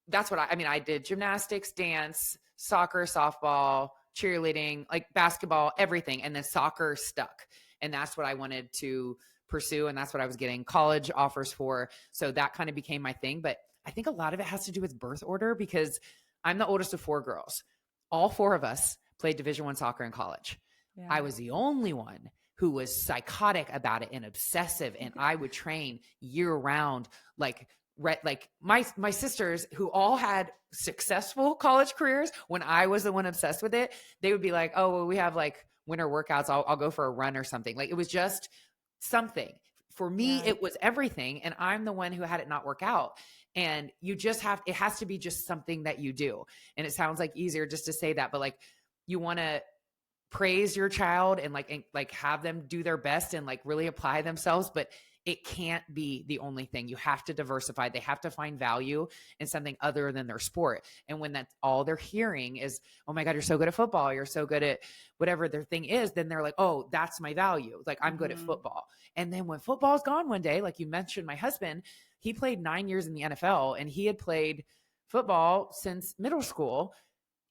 Speaker 2: that's what I mean, I did gymnastics, dance, soccer, softball, cheerleading, like basketball, everything. And then soccer stuck. And that's what I wanted to pursue. And that's what I was getting college offers for. So that kind of became my thing. But I think a lot of it has to do with birth order because I'm the oldest of 4 girls. All 4 of us played Division I soccer in college.
Speaker 1: Yeah.
Speaker 2: I was the only one who was psychotic about it and obsessive. And I would train year round, like my sisters who all had successful college careers, when I was the one obsessed with it, they would be like, oh, well, we have like winter workouts. I'll go for a run or something. Like, it was just something. For me,
Speaker 1: Yeah.
Speaker 2: it was everything. And I'm the one who had it not work out. And you just it has to be just something that you do. And it sounds like easier just to say that, but like, you want to praise your child and like have them do their best and like really apply themselves, but it can't be the only thing. You have to diversify. They have to find value in something other than their sport. And when that's all they're hearing is, oh my God, you're so good at football, you're so good at whatever their thing is, then they're like, oh, that's my value. Like, I'm good at football. And then when football's gone one day, like you mentioned, my husband, he played 9 years in the NFL and he had played football since middle school.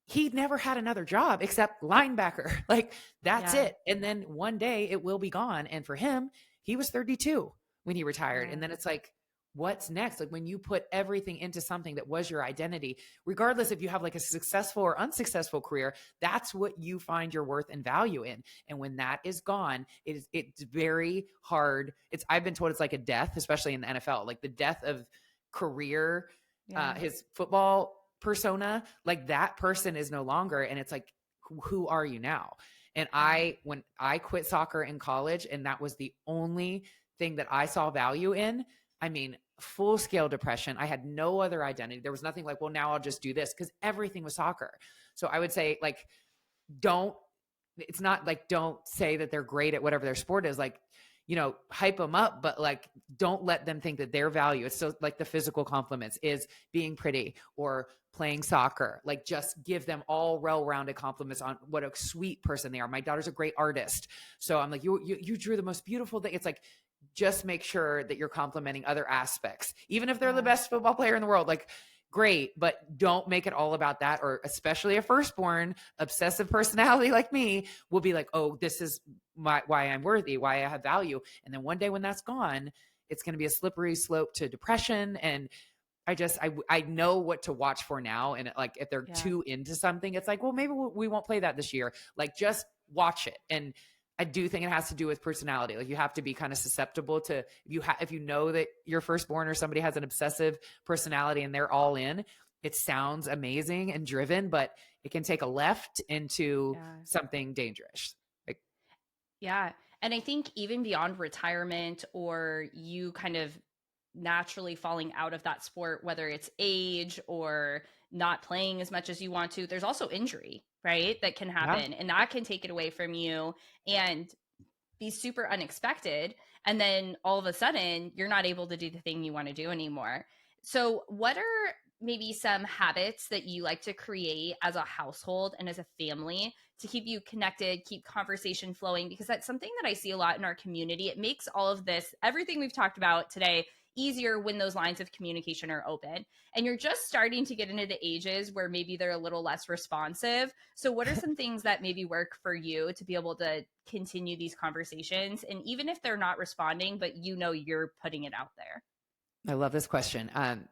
Speaker 2: He'd never had another job except linebacker. Like, that's it. And then one day it will be gone. And for him, he was 32 when he retired. And then it's like, what's next? Like, when you put everything into something that was your identity, regardless if you have like a successful or unsuccessful career, that's what you find your worth and value in. And when that is gone, it's very hard. I've been told it's like a death, especially in the NFL, like the death of career, his football persona, like that person is no longer. And it's like, who are you now? And when I quit soccer in college, and that was the only thing that I saw value in, I mean, full scale depression. I had no other identity. There was nothing like, well, now I'll just do this, because everything was soccer. So I would say, like, it's not like, don't say that they're great at whatever their sport is. Like, hype them up, but like, don't let them think that their value, it's so like the physical compliments is being pretty or playing soccer. Like, just give them all well-rounded compliments on what a sweet person they are. My daughter's a great artist. So I'm like, you drew the most beautiful thing. It's like, just make sure that you're complimenting other aspects, even if they're the best football player in the world. Like, great, but don't make it all about that. Or especially a firstborn obsessive personality like me will be like, oh, this is why I'm worthy, why I have value. And then one day when that's gone, it's going to be a slippery slope to depression. And I know what to watch for now. And like, if they're too into something, it's like, well, maybe we won't play that this year. Like, just watch it. And I do think it has to do with personality. Like, you have to be kind of susceptible to, if you know that your firstborn or somebody has an obsessive personality and they're all in, it sounds amazing and driven, but it can take a left into something dangerous. Like,
Speaker 1: and I think even beyond retirement, or you kind of naturally falling out of that sport, whether it's age or not playing as much as you want to, there's also injury, right? That can happen, and that can take it away from you and be super unexpected. And then all of a sudden, you're not able to do the thing you want to do anymore. So what are maybe some habits that you like to create as a household and as a family to keep you connected, keep conversation flowing? Because that's something that I see a lot in our community. It makes all of this, everything we've talked about today, easier when those lines of communication are open. And you're just starting to get into the ages where maybe they're a little less responsive. So what are some things that maybe work for you to be able to continue these conversations? And even if they're not responding, but you're putting it out there.
Speaker 2: I love this question.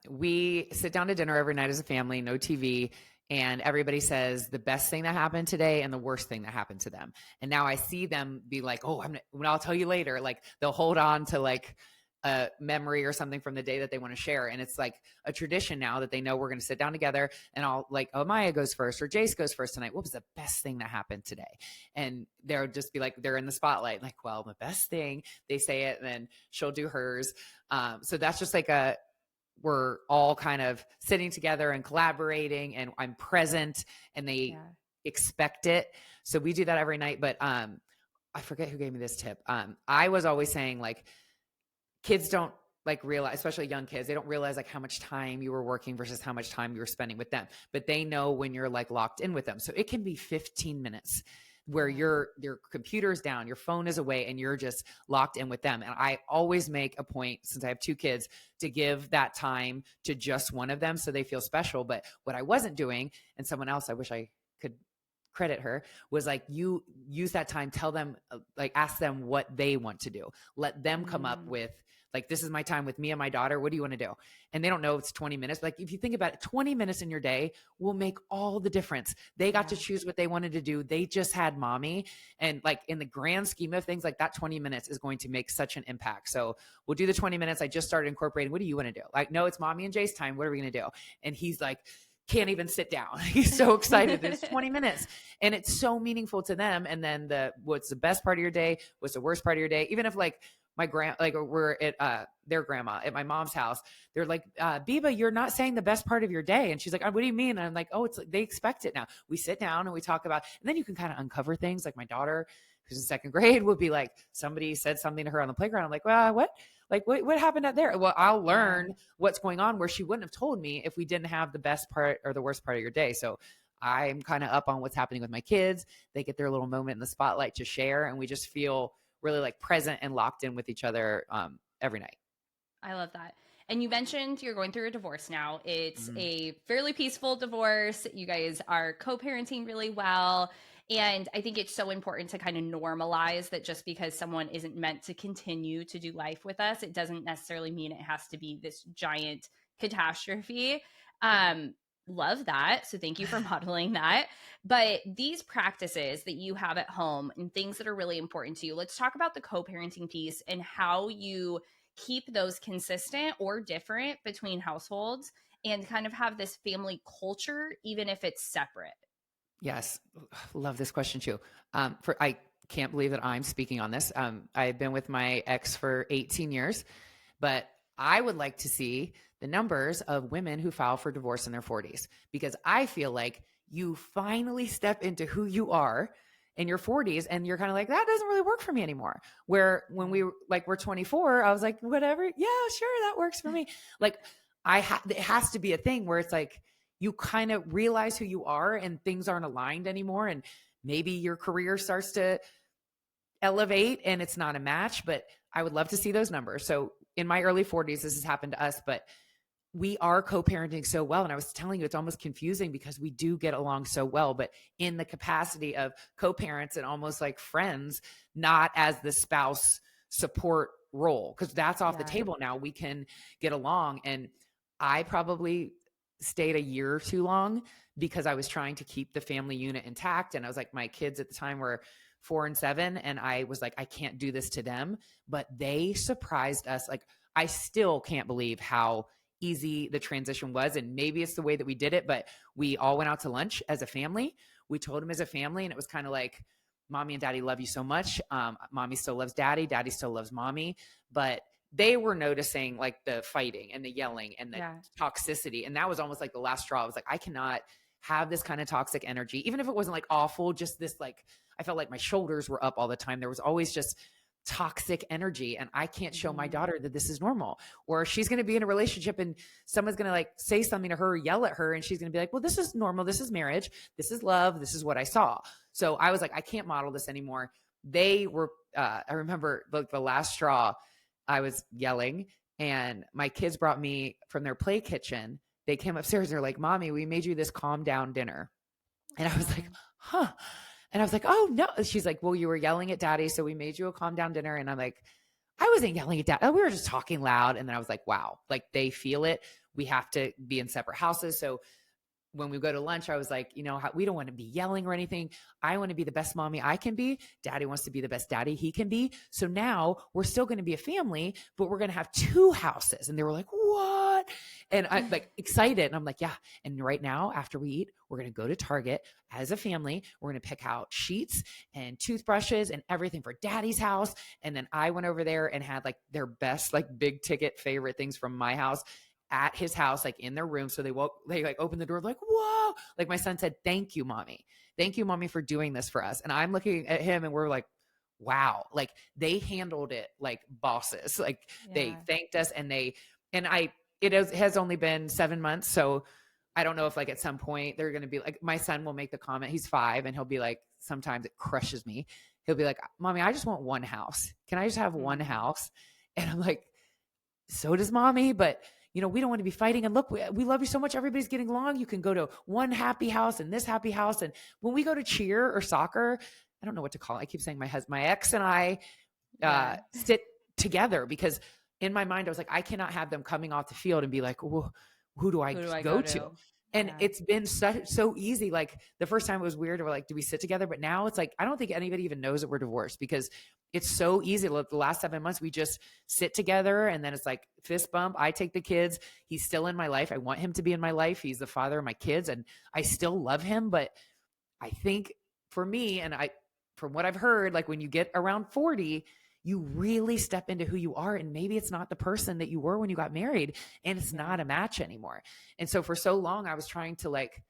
Speaker 2: We sit down to dinner every night as a family, no TV, and everybody says the best thing that happened today and the worst thing that happened to them. And now I see them be like, oh, I'll tell you later. Like, they'll hold on to like a memory or something from the day that they want to share. And it's like a tradition now that they know we're going to sit down together, and I'll like, oh, Maya goes first or Jace goes first tonight. What was the best thing that happened today? And they'll just be like, they're in the spotlight. Like, well, the best thing, they say it, and then she'll do hers. So that's just like we're all kind of sitting together and collaborating, and I'm present, and they expect it. So we do that every night. But I forget who gave me this tip. I was always saying, like, kids don't like realize, especially young kids, they don't realize like how much time you were working versus how much time you were spending with them, but they know when you're like locked in with them. So it can be 15 minutes where your computer's down, your phone is away, and you're just locked in with them. And I always make a point, since I have two kids, to give that time to just one of them so they feel special. But what I wasn't doing, and someone else, I wish I could credit her, was like, you use that time, tell them, like ask them what they want to do. Let them come up with like, this is my time with me and my daughter. What do you want to do? And they don't know it's 20 minutes. But like, if you think about it, 20 minutes in your day will make all the difference. They got to choose what they wanted to do. They just had mommy. And like in the grand scheme of things, like that 20 minutes is going to make such an impact. So we'll do the 20 minutes. I just started incorporating. What do you want to do? Like, no, it's mommy and Jay's time. What are we going to do? And he's like, can't even sit down. He's so excited. It's 20 minutes and it's so meaningful to them. And then what's the best part of your day? What's the worst part of your day? Even if like we're at their grandma at my mom's house, they're like, Biba, you're not saying the best part of your day. And she's like, what do you mean? And I'm like, oh, it's like, they expect it now. We sit down and we talk about, and then you can kind of uncover things. Like my daughter, who's in second grade, would be like, somebody said something to her on the playground. I'm like, well, what? Like, what happened out there? Well, I'll learn what's going on where she wouldn't have told me if we didn't have the best part or the worst part of your day. So I'm kind of up on what's happening with my kids. They get their little moment in the spotlight to share. And we just feel really like present and locked in with each other every night.
Speaker 1: I love that. And you mentioned you're going through a divorce now. It's a fairly peaceful divorce. You guys are co-parenting really well. And I think it's so important to kind of normalize that just because someone isn't meant to continue to do life with us, it doesn't necessarily mean it has to be this giant catastrophe. Love that. So thank you for modeling that. But these practices that you have at home and things that are really important to you, let's talk about the co-parenting piece and how you keep those consistent or different between households and kind of have this family culture, even if it's separate.
Speaker 2: Yes. Love this question too. I can't believe that I'm speaking on this. I've been with my ex for 18 years, but I would like to see the numbers of women who file for divorce in their 40s, because I feel like you finally step into who you are in your 40s and you're kind of like, that doesn't really work for me anymore. Where when we're 24, I was like, whatever. Yeah, sure. That works for me. Like it has to be a thing where it's like, you kind of realize who you are and things aren't aligned anymore. And maybe your career starts to elevate and it's not a match, but I would love to see those numbers. So in my early 40s, this has happened to us, but we are co-parenting so well. And I was telling you, it's almost confusing because we do get along so well, but in the capacity of co-parents and almost like friends, not as the spouse support role, because that's off the table now. We can get along. And I probably stayed a year too long because I was trying to keep the family unit intact. And I was like, my kids at the time were 4 and 7. And I was like, I can't do this to them, but they surprised us. Like, I still can't believe how easy the transition was. And maybe it's the way that we did it, but we all went out to lunch as a family. We told them as a family, and it was kind of like, mommy and daddy love you so much. Mommy still loves daddy. Daddy still loves mommy. But they were noticing like the fighting and the yelling and the toxicity. And that was almost like the last straw. I was like, I cannot have this kind of toxic energy, even if it wasn't like awful, just this, like, I felt like my shoulders were up all the time. There was always just toxic energy. And I can't show my daughter that this is normal, or she's going to be in a relationship and someone's going to like say something to her or yell at her. And she's going to be like, well, this is normal. This is marriage. This is love. This is what I saw. So I was like, I can't model this anymore. They were, I remember like the last straw, I was yelling and my kids brought me from their play kitchen. They came upstairs. They're like, mommy, we made you this calm down dinner. And I was like, huh. And I was like, oh no. She's like, well, you were yelling at daddy, so we made you a calm down dinner. And I'm like, I wasn't yelling at dad. We were just talking loud. And then I was like, wow, like they feel it. We have to be in separate houses. So when we go to lunch, I was like, you know, we don't want to be yelling or anything. I want to be the best mommy I can be. Daddy wants to be the best daddy he can be. So now we're still going to be a family, but we're going to have 2 houses. And they were like, what? And I'm like excited. And I'm like, yeah. And right now, after we eat, we're going to go to Target as a family. We're going to pick out sheets and toothbrushes and everything for daddy's house. And then I went over there and had like their best, like big ticket favorite things from my house at his house, like in their room. So they like opened the door, like, whoa. Like my son said, thank you, mommy. Thank you, mommy, for doing this for us. And I'm looking at him and we're like, wow, like they handled it like bosses. Like they thanked us and it has only been 7 months. So I don't know if like at some point they're going to be like, my son will make the comment, he's 5, and he'll be like, sometimes it crushes me. He'll be like, Mommy, I just want one house. Can I just have one house? And I'm like, so does Mommy, but we don't want to be fighting. And look, we love you so much. Everybody's getting along. You can go to one happy house and this happy house. And when we go to cheer or soccer, I don't know what to call it. I keep saying my ex and I sit together, because in my mind, I was like, I cannot have them coming off the field and be like, well, who do I go to? And it's been so easy. Like the first time it was weird. We're like, do we sit together? But now it's like, I don't think anybody even knows that we're divorced, because it's so easy. Look, the last 7 months, we just sit together, and then it's like fist bump. I take the kids. He's still in my life. I want him to be in my life. He's the father of my kids, and I still love him. But I think for me, and from what I've heard, like when you get around 40, you really step into who you are. And maybe it's not the person that you were when you got married, and it's not a match anymore. And so for so long, I was trying to like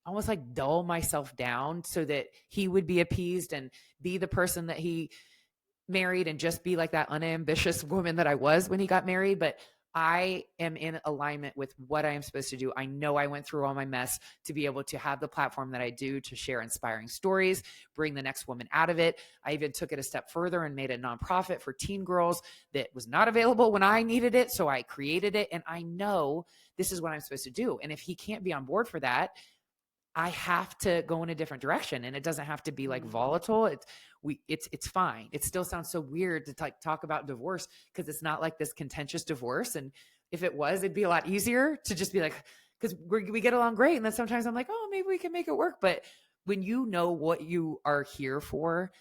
Speaker 2: almost like dull myself down so that he would be appeased and be the person that he married, and just be like that unambitious woman that I was when he got married. But I am in alignment with what I am supposed to do. I know I went through all my mess to be able to have the platform that I do, to share inspiring stories, bring the next woman out of it. I even took it a step further and made a nonprofit for teen girls that was not available when I needed it. So I created it, and I know this is what I'm supposed to do. And if he can't be on board for that, I have to go in a different direction, and it doesn't have to be like volatile. It's fine. It still sounds so weird to like talk about divorce, because it's not like this contentious divorce. And if it was, it'd be a lot easier to just be like, because we get along great. And then sometimes I'm like, oh, maybe we can make it work. But when you know what you are here for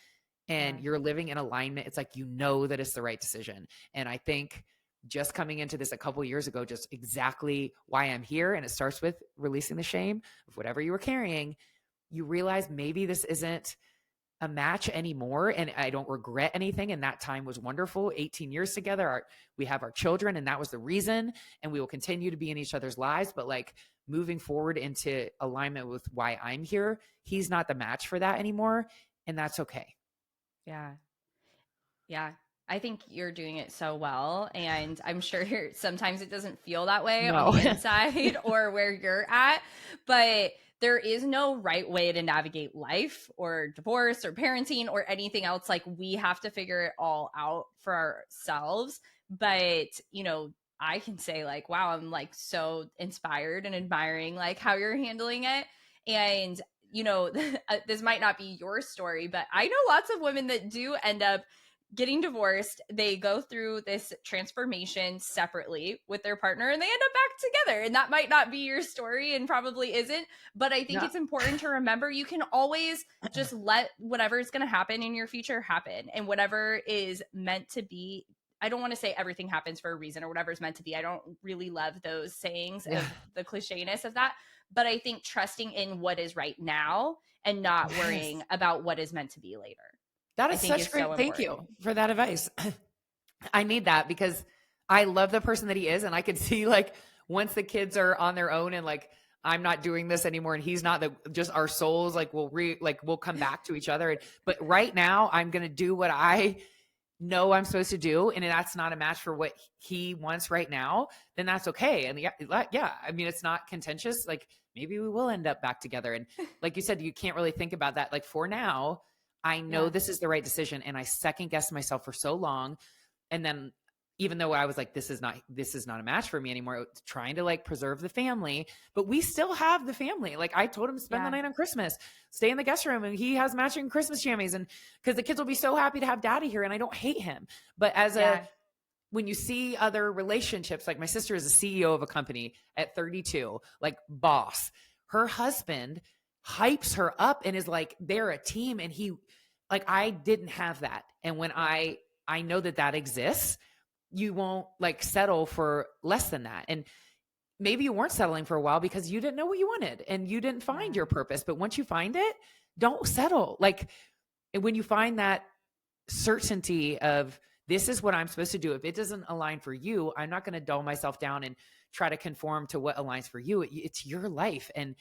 Speaker 2: and you're living in alignment, it's like, that it's the right decision. And I think just coming into this a couple of years ago, just exactly why I'm here. And it starts with releasing the shame of whatever you were carrying. You realize maybe this isn't a match anymore, and I don't regret anything. And that time was wonderful. 18 years together. We have our children, and that was the reason. And we will continue to be in each other's lives. But like moving forward into alignment with why I'm here, he's not the match for that anymore. And that's okay.
Speaker 1: Yeah. Yeah. I think you're doing it so well. And I'm sure sometimes it doesn't feel that way on the inside or where you're at, but there is no right way to navigate life or divorce or parenting or anything else. Like we have to figure it all out for ourselves. But, I can say like, wow, I'm like so inspired and admiring like how you're handling it. And, this might not be your story, but I know lots of women that do end up getting divorced. They go through this transformation separately with their partner, and they end up back together. And that might not be your story, and probably isn't, but I think it's important to remember you can always just let whatever is going to happen in your future happen, and whatever is meant to be. I don't want to say everything happens for a reason or whatever is meant to be. I don't really love those sayings of the clichéness of that, but I think trusting in what is right now and not worrying about what is meant to be later.
Speaker 2: That is such great. Thank you for that advice. I need that, because I love the person that he is. And I could see like once the kids are on their own and like, I'm not doing this anymore, and he's not, just our souls, like we'll come back to each other. But right now I'm going to do what I know I'm supposed to do. And that's not a match for what he wants right now, then that's okay. And yeah, I mean, it's not contentious. Like maybe we will end up back together. And like you said, you can't really think about that. Like for now, I know this is the right decision. And I second guessed myself for so long. And then even though I was like, this is not a match for me anymore, trying to like preserve the family, but we still have the family. Like I told him to spend the night on Christmas, stay in the guest room, and he has matching Christmas jammies, and because the kids will be so happy to have daddy here, and I don't hate him. But when you see other relationships, like my sister is a CEO of a company at 32, like boss, her husband hypes her up and is like, they're a team. And I didn't have that. And when I know that exists, you won't like settle for less than that. And maybe you weren't settling for a while because you didn't know what you wanted and you didn't find your purpose. But once you find it, don't settle. Like when you find that certainty of this is what I'm supposed to do, if it doesn't align for you, I'm not going to dull myself down and try to conform to what aligns for you. It's your life. And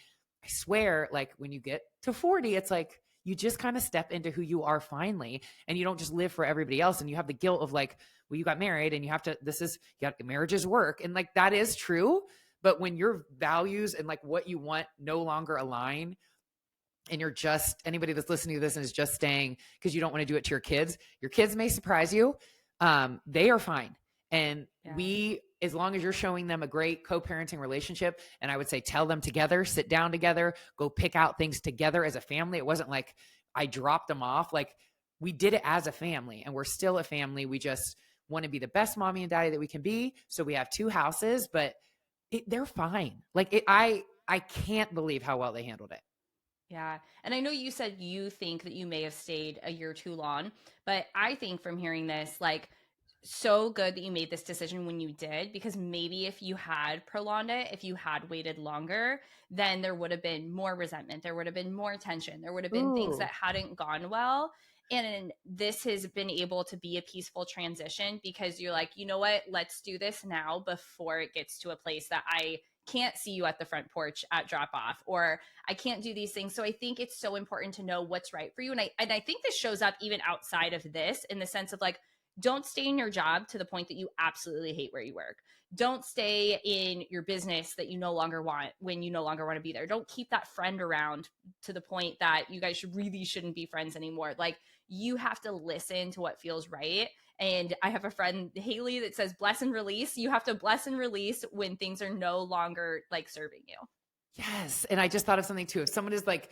Speaker 2: I swear, like when you get to 40, it's like, you just kind of step into who you are finally, and you don't just live for everybody else. And you have the guilt of like, well, you got married and you have to, marriage is work. And like, that is true. But when your values and like what you want no longer align, and you're just, anybody that's listening to this and is just staying because you don't want to do it to your kids may surprise you. They are fine. And as long as you're showing them a great co-parenting relationship, and I would say, tell them together, sit down together, go pick out things together as a family. It wasn't like I dropped them off. Like, we did it as a family, and we're still a family. We just want to be the best mommy and daddy that we can be. So we have 2 houses, but they're fine. Like, I can't believe how well they handled it.
Speaker 1: Yeah. And I know you said you think that you may have stayed a year too long, but I think from hearing this, like, so good that you made this decision when you did, because maybe if you had prolonged it, if you had waited longer, then there would have been more resentment. There would have been more tension. There would have been things that hadn't gone well. And this has been able to be a peaceful transition because you're like, you know what, let's do this now before it gets to a place that I can't see you at the front porch at drop off, or I can't do these things. So I think it's so important to know what's right for you. And I think this shows up even outside of this, in the sense of like, don't stay in your job to the point that you absolutely hate where you work. Don't stay in your business that you no longer want when you no longer want to be there. Don't keep that friend around to the point that you guys really shouldn't be friends anymore. Like, you have to listen to what feels right. And I have a friend, Haley, that says bless and release. You have to bless and release when things are no longer like serving you.
Speaker 2: Yes. And I just thought of something too. If someone is like,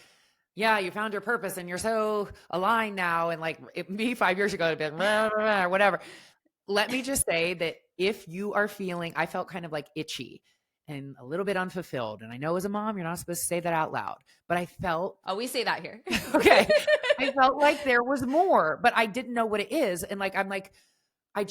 Speaker 2: yeah, you found your purpose and you're so aligned now, and like me 5 years ago, it'd been blah, blah, blah, or whatever. Let me just say that if you are feeling, I felt kind of like itchy and a little bit unfulfilled. And I know as a mom, you're not supposed to say that out loud, but I felt.
Speaker 1: Oh, we say that here.
Speaker 2: Okay. I felt like there was more, but I didn't know what it is. And like, I'm like, I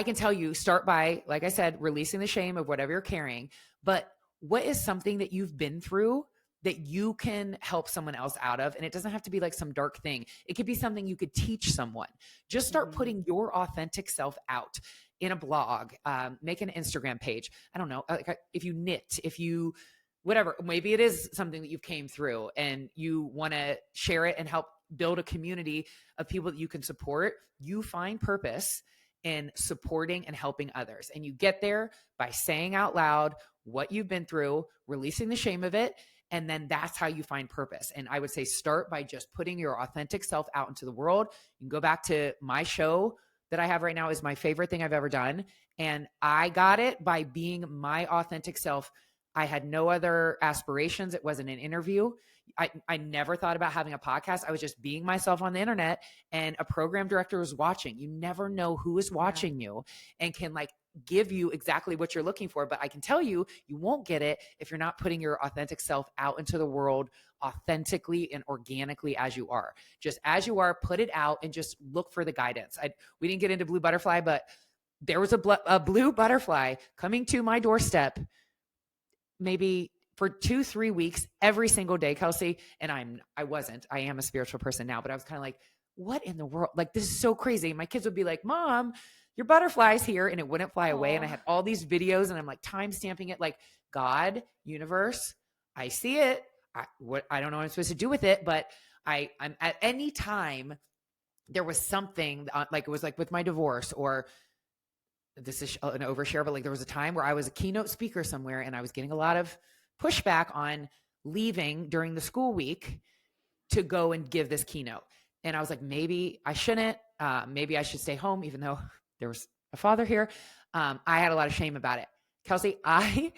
Speaker 2: can tell you, start by, like I said, releasing the shame of whatever you're carrying. But what is something that you've been through that you can help someone else out of? And it doesn't have to be like some dark thing. It could be something you could teach someone. Just start putting your authentic self out in a blog, make an Instagram page. I don't know, like if you knit, if you, whatever, maybe it is something that you've came through and you want to share it and help build a community of people that you can support. You find purpose in supporting and helping others. And you get there by saying out loud what you've been through, releasing the shame of it. And then that's how you find purpose. And I would say start by just putting your authentic self out into the world. You can go back to my show that I have right now, is my favorite thing I've ever done. And I got it by being my authentic self. I had no other aspirations. It wasn't an interview. I never thought about having a podcast. I was just being myself on the internet, and a program director was watching. You never know who is watching you and can like give you exactly what you're looking for. But I can tell you, you won't get it if you're not putting your authentic self out into the world authentically and organically as you are. Just as you are, put it out and just look for the guidance. We didn't get into Blue Butterfly, but there was a blue butterfly coming to my doorstep maybe for 2-3 weeks every single day, Kelsey. And I am a spiritual person now, but I was kind of like, what in the world? Like, this is so crazy. My kids would be like, Mom, your butterfly's here, and it wouldn't fly away. And I had all these videos, and I'm like time stamping it, like, God, universe, I see it. I don't know what I'm supposed to do with it, but I'm at any time there was something like, it was like with my divorce, or this is an overshare, but like there was a time where I was a keynote speaker somewhere and I was getting a lot of pushback on leaving during the school week to go and give this keynote. And I was like, maybe I shouldn't, maybe I should stay home, even though there was a father here. I had a lot of shame about it. Kelsey, I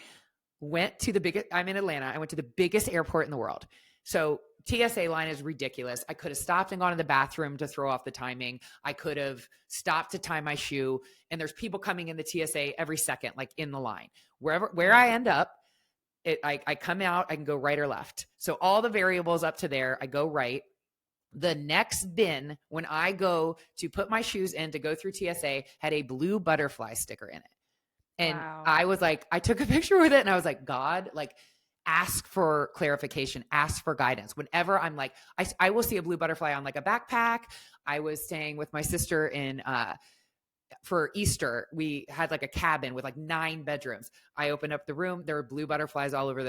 Speaker 2: went to the biggest, I'm in Atlanta. I went to the biggest airport in the world. So TSA line is ridiculous. I could have stopped and gone to the bathroom to throw off the timing. I could have stopped to tie my shoe. And there's people coming in the TSA every second, like in the line. Where I end up, I come out, I can go right or left. So all the variables up to there, I go right. The next bin, when I go to put my shoes in to go through TSA, had a blue butterfly sticker in it. And I was like, I took a picture with it and I was like, God, like, ask for clarification, ask for guidance. Whenever I'm like, I will see a blue butterfly on like a backpack. I was staying with my sister for Easter. We had like a cabin with like 9 bedrooms. I opened up the room. There were blue butterflies all over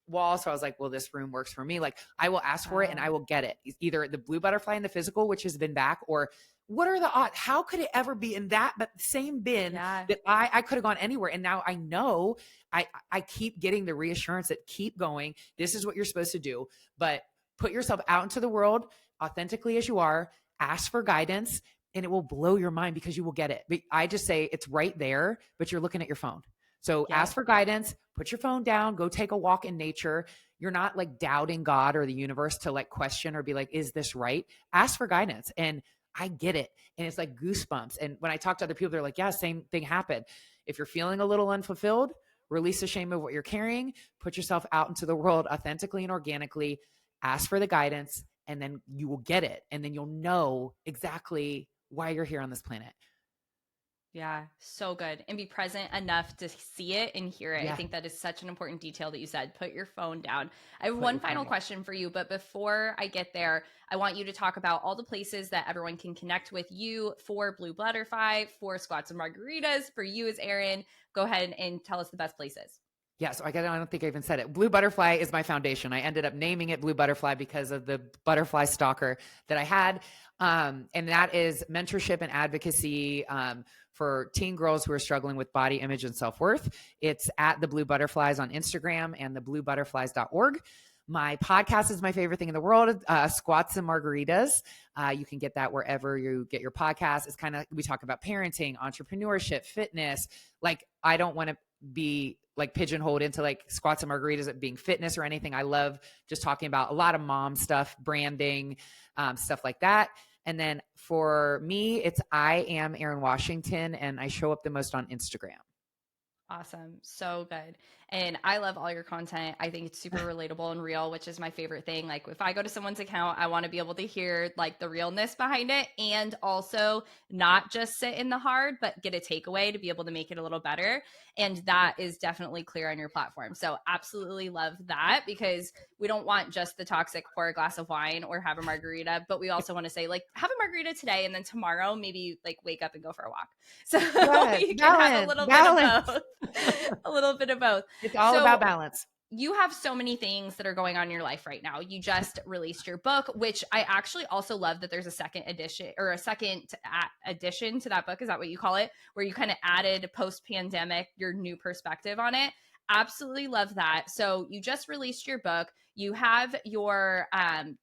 Speaker 2: wall. So I was like, well, this room works for me. Like I will ask for it and I will get it. Either the blue butterfly in the physical, which has been back, or what are the odds? How could it ever be in that but same bin that I could have gone anywhere? And now I know I keep getting the reassurance that keep going. This is what you're supposed to do. But put yourself out into the world authentically as you are, ask for guidance, and it will blow your mind because you will get it. But I just say it's right there, but you're looking at your phone. So ask for guidance, put your phone down, go take a walk in nature. You're not like doubting God or the universe to like question or be like, is this right? Ask for guidance. And I get it. And it's like goosebumps. And when I talk to other people, they're like, yeah, same thing happened. If you're feeling a little unfulfilled, release the shame of what you're carrying, put yourself out into the world authentically and organically, ask for the guidance, and then you will get it. And then you'll know exactly why you're here on this planet.
Speaker 1: Yeah, so good. And be present enough to see it and hear it. I think that is such an important detail that you said. Put your phone down. I have one final question for you, but before I get there, I want you to talk about all the places that everyone can connect with you for Blue Butterfly, for Squats and Margaritas, for you as Erin. Go ahead and tell us the best places.
Speaker 2: Yeah, so I don't think I even said it. Blue Butterfly is my foundation. I ended up naming it Blue Butterfly because of the butterfly stalker that I had. And that is mentorship and advocacy for teen girls who are struggling with body image and self-worth. It's at the Blue Butterflies on Instagram and thebluebutterflies.org. My podcast is my favorite thing in the world, Squats and Margaritas. You can get that wherever you get your podcast. It's kind of, we talk about parenting, entrepreneurship, fitness. Like, I don't want to be like pigeonholed into like Squats and Margaritas being fitness or anything. I love just talking about a lot of mom stuff, branding, stuff like that. And then for me, it's I am Erin Washington, and I show up the most on Instagram.
Speaker 1: Awesome. So good. And I love all your content. I think it's super relatable and real, which is my favorite thing. Like if I go to someone's account, I want to be able to hear like the realness behind it, and also not just sit in the hard, but get a takeaway to be able to make it a little better. And that is definitely clear on your platform. So absolutely love that, because we don't want just the toxic pour a glass of wine or have a margarita, but we also want to say like have a margarita today and then tomorrow maybe like wake up and go for a walk. So you can have a little bit of both. A little bit of both.
Speaker 2: It's all about balance.
Speaker 1: You have so many things that are going on in your life right now. You just released your book, which I actually also love that there's a second edition or a second addition to that book. Is that what you call it? Where you kind of added post-pandemic, your new perspective on it. Absolutely love that. So you just released your book. You have your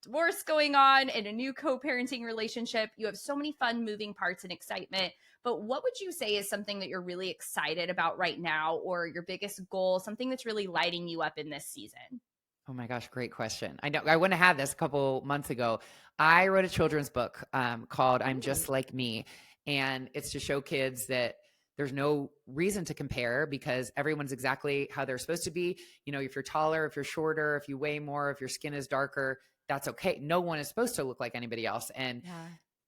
Speaker 1: divorce going on and a new co-parenting relationship. You have so many fun moving parts and excitement. But what would you say is something that you're really excited about right now, or your biggest goal, something that's really lighting you up in this season?
Speaker 2: Oh my gosh, great question. I know I wouldn't have had this a couple months ago. I wrote a children's book called I'm Just Like Me. And it's to show kids that there's no reason to compare because everyone's exactly how they're supposed to be. You know, if you're taller, if you're shorter, if you weigh more, if your skin is darker, that's okay. No one is supposed to look like anybody else. And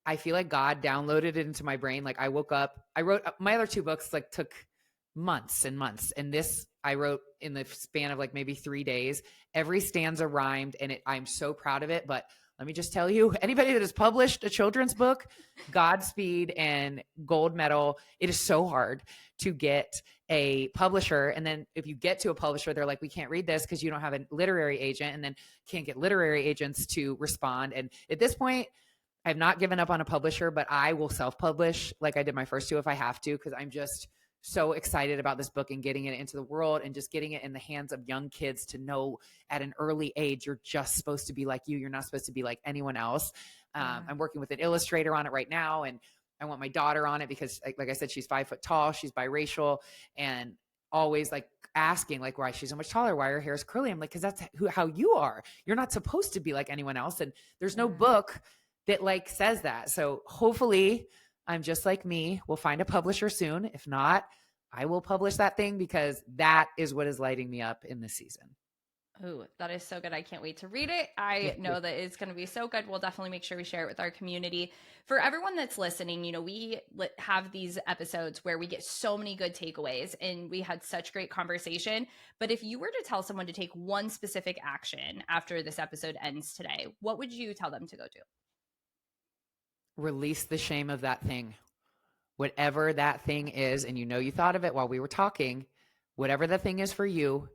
Speaker 2: I feel like God downloaded it into my brain. Like I woke up, I wrote my other two books, like took months and months. And this I wrote in the span of like maybe 3 days. Every stanza rhymed, and I'm so proud of it. But let me just tell you, anybody that has published a children's book, Godspeed and gold medal. It is so hard to get a publisher. And then if you get to a publisher, they're like, we can't read this because you don't have a literary agent, and then can't get literary agents to respond. And at this point, I've not given up on a publisher, but I will self-publish like I did my first two if I have to, because I'm just so excited about this book and getting it into the world and just getting it in the hands of young kids to know at an early age, you're just supposed to be like you. You're not supposed to be like anyone else. I'm working with an illustrator on it right now, and I want my daughter on it because like I said, she's 5 foot tall, she's biracial, and always like asking like why she's so much taller, why her hair is curly. I'm like, because that's how you are. You're not supposed to be like anyone else. And there's no book that like says that. So hopefully I'm Just Like Me. We'll find a publisher soon. If not, I will publish that thing because that is what is lighting me up in this season.
Speaker 1: Oh, that is so good. I can't wait to read it. I know that it's going to be so good. We'll definitely make sure we share it with our community. For everyone that's listening, you know, we have these episodes where we get so many good takeaways and we had such great conversation. But if you were to tell someone to take one specific action after this episode ends today, what would you tell them to go do?
Speaker 2: Release the shame of that thing. Whatever that thing is, and you know you thought of it while we were talking, whatever the thing is for you,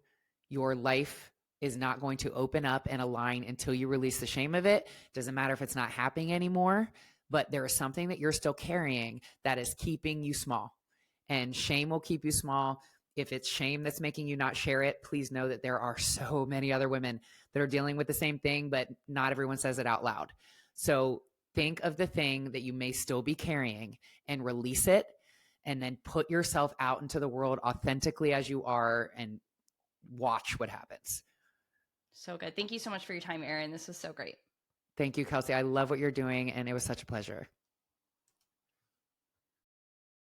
Speaker 2: your life is not going to open up and align until you release the shame of it. Doesn't matter if it's not happening anymore, but there is something that you're still carrying that is keeping you small. And shame will keep you small. If it's shame that's making you not share it, please know that there are so many other women that are dealing with the same thing, but not everyone says it out loud. So think of the thing that you may still be carrying and release it, and then put yourself out into the world authentically as you are and watch what happens.
Speaker 1: So good. Thank you so much for your time, Erin. This was so great.
Speaker 2: Thank you, Kelsey. I love what you're doing, and it was such a pleasure.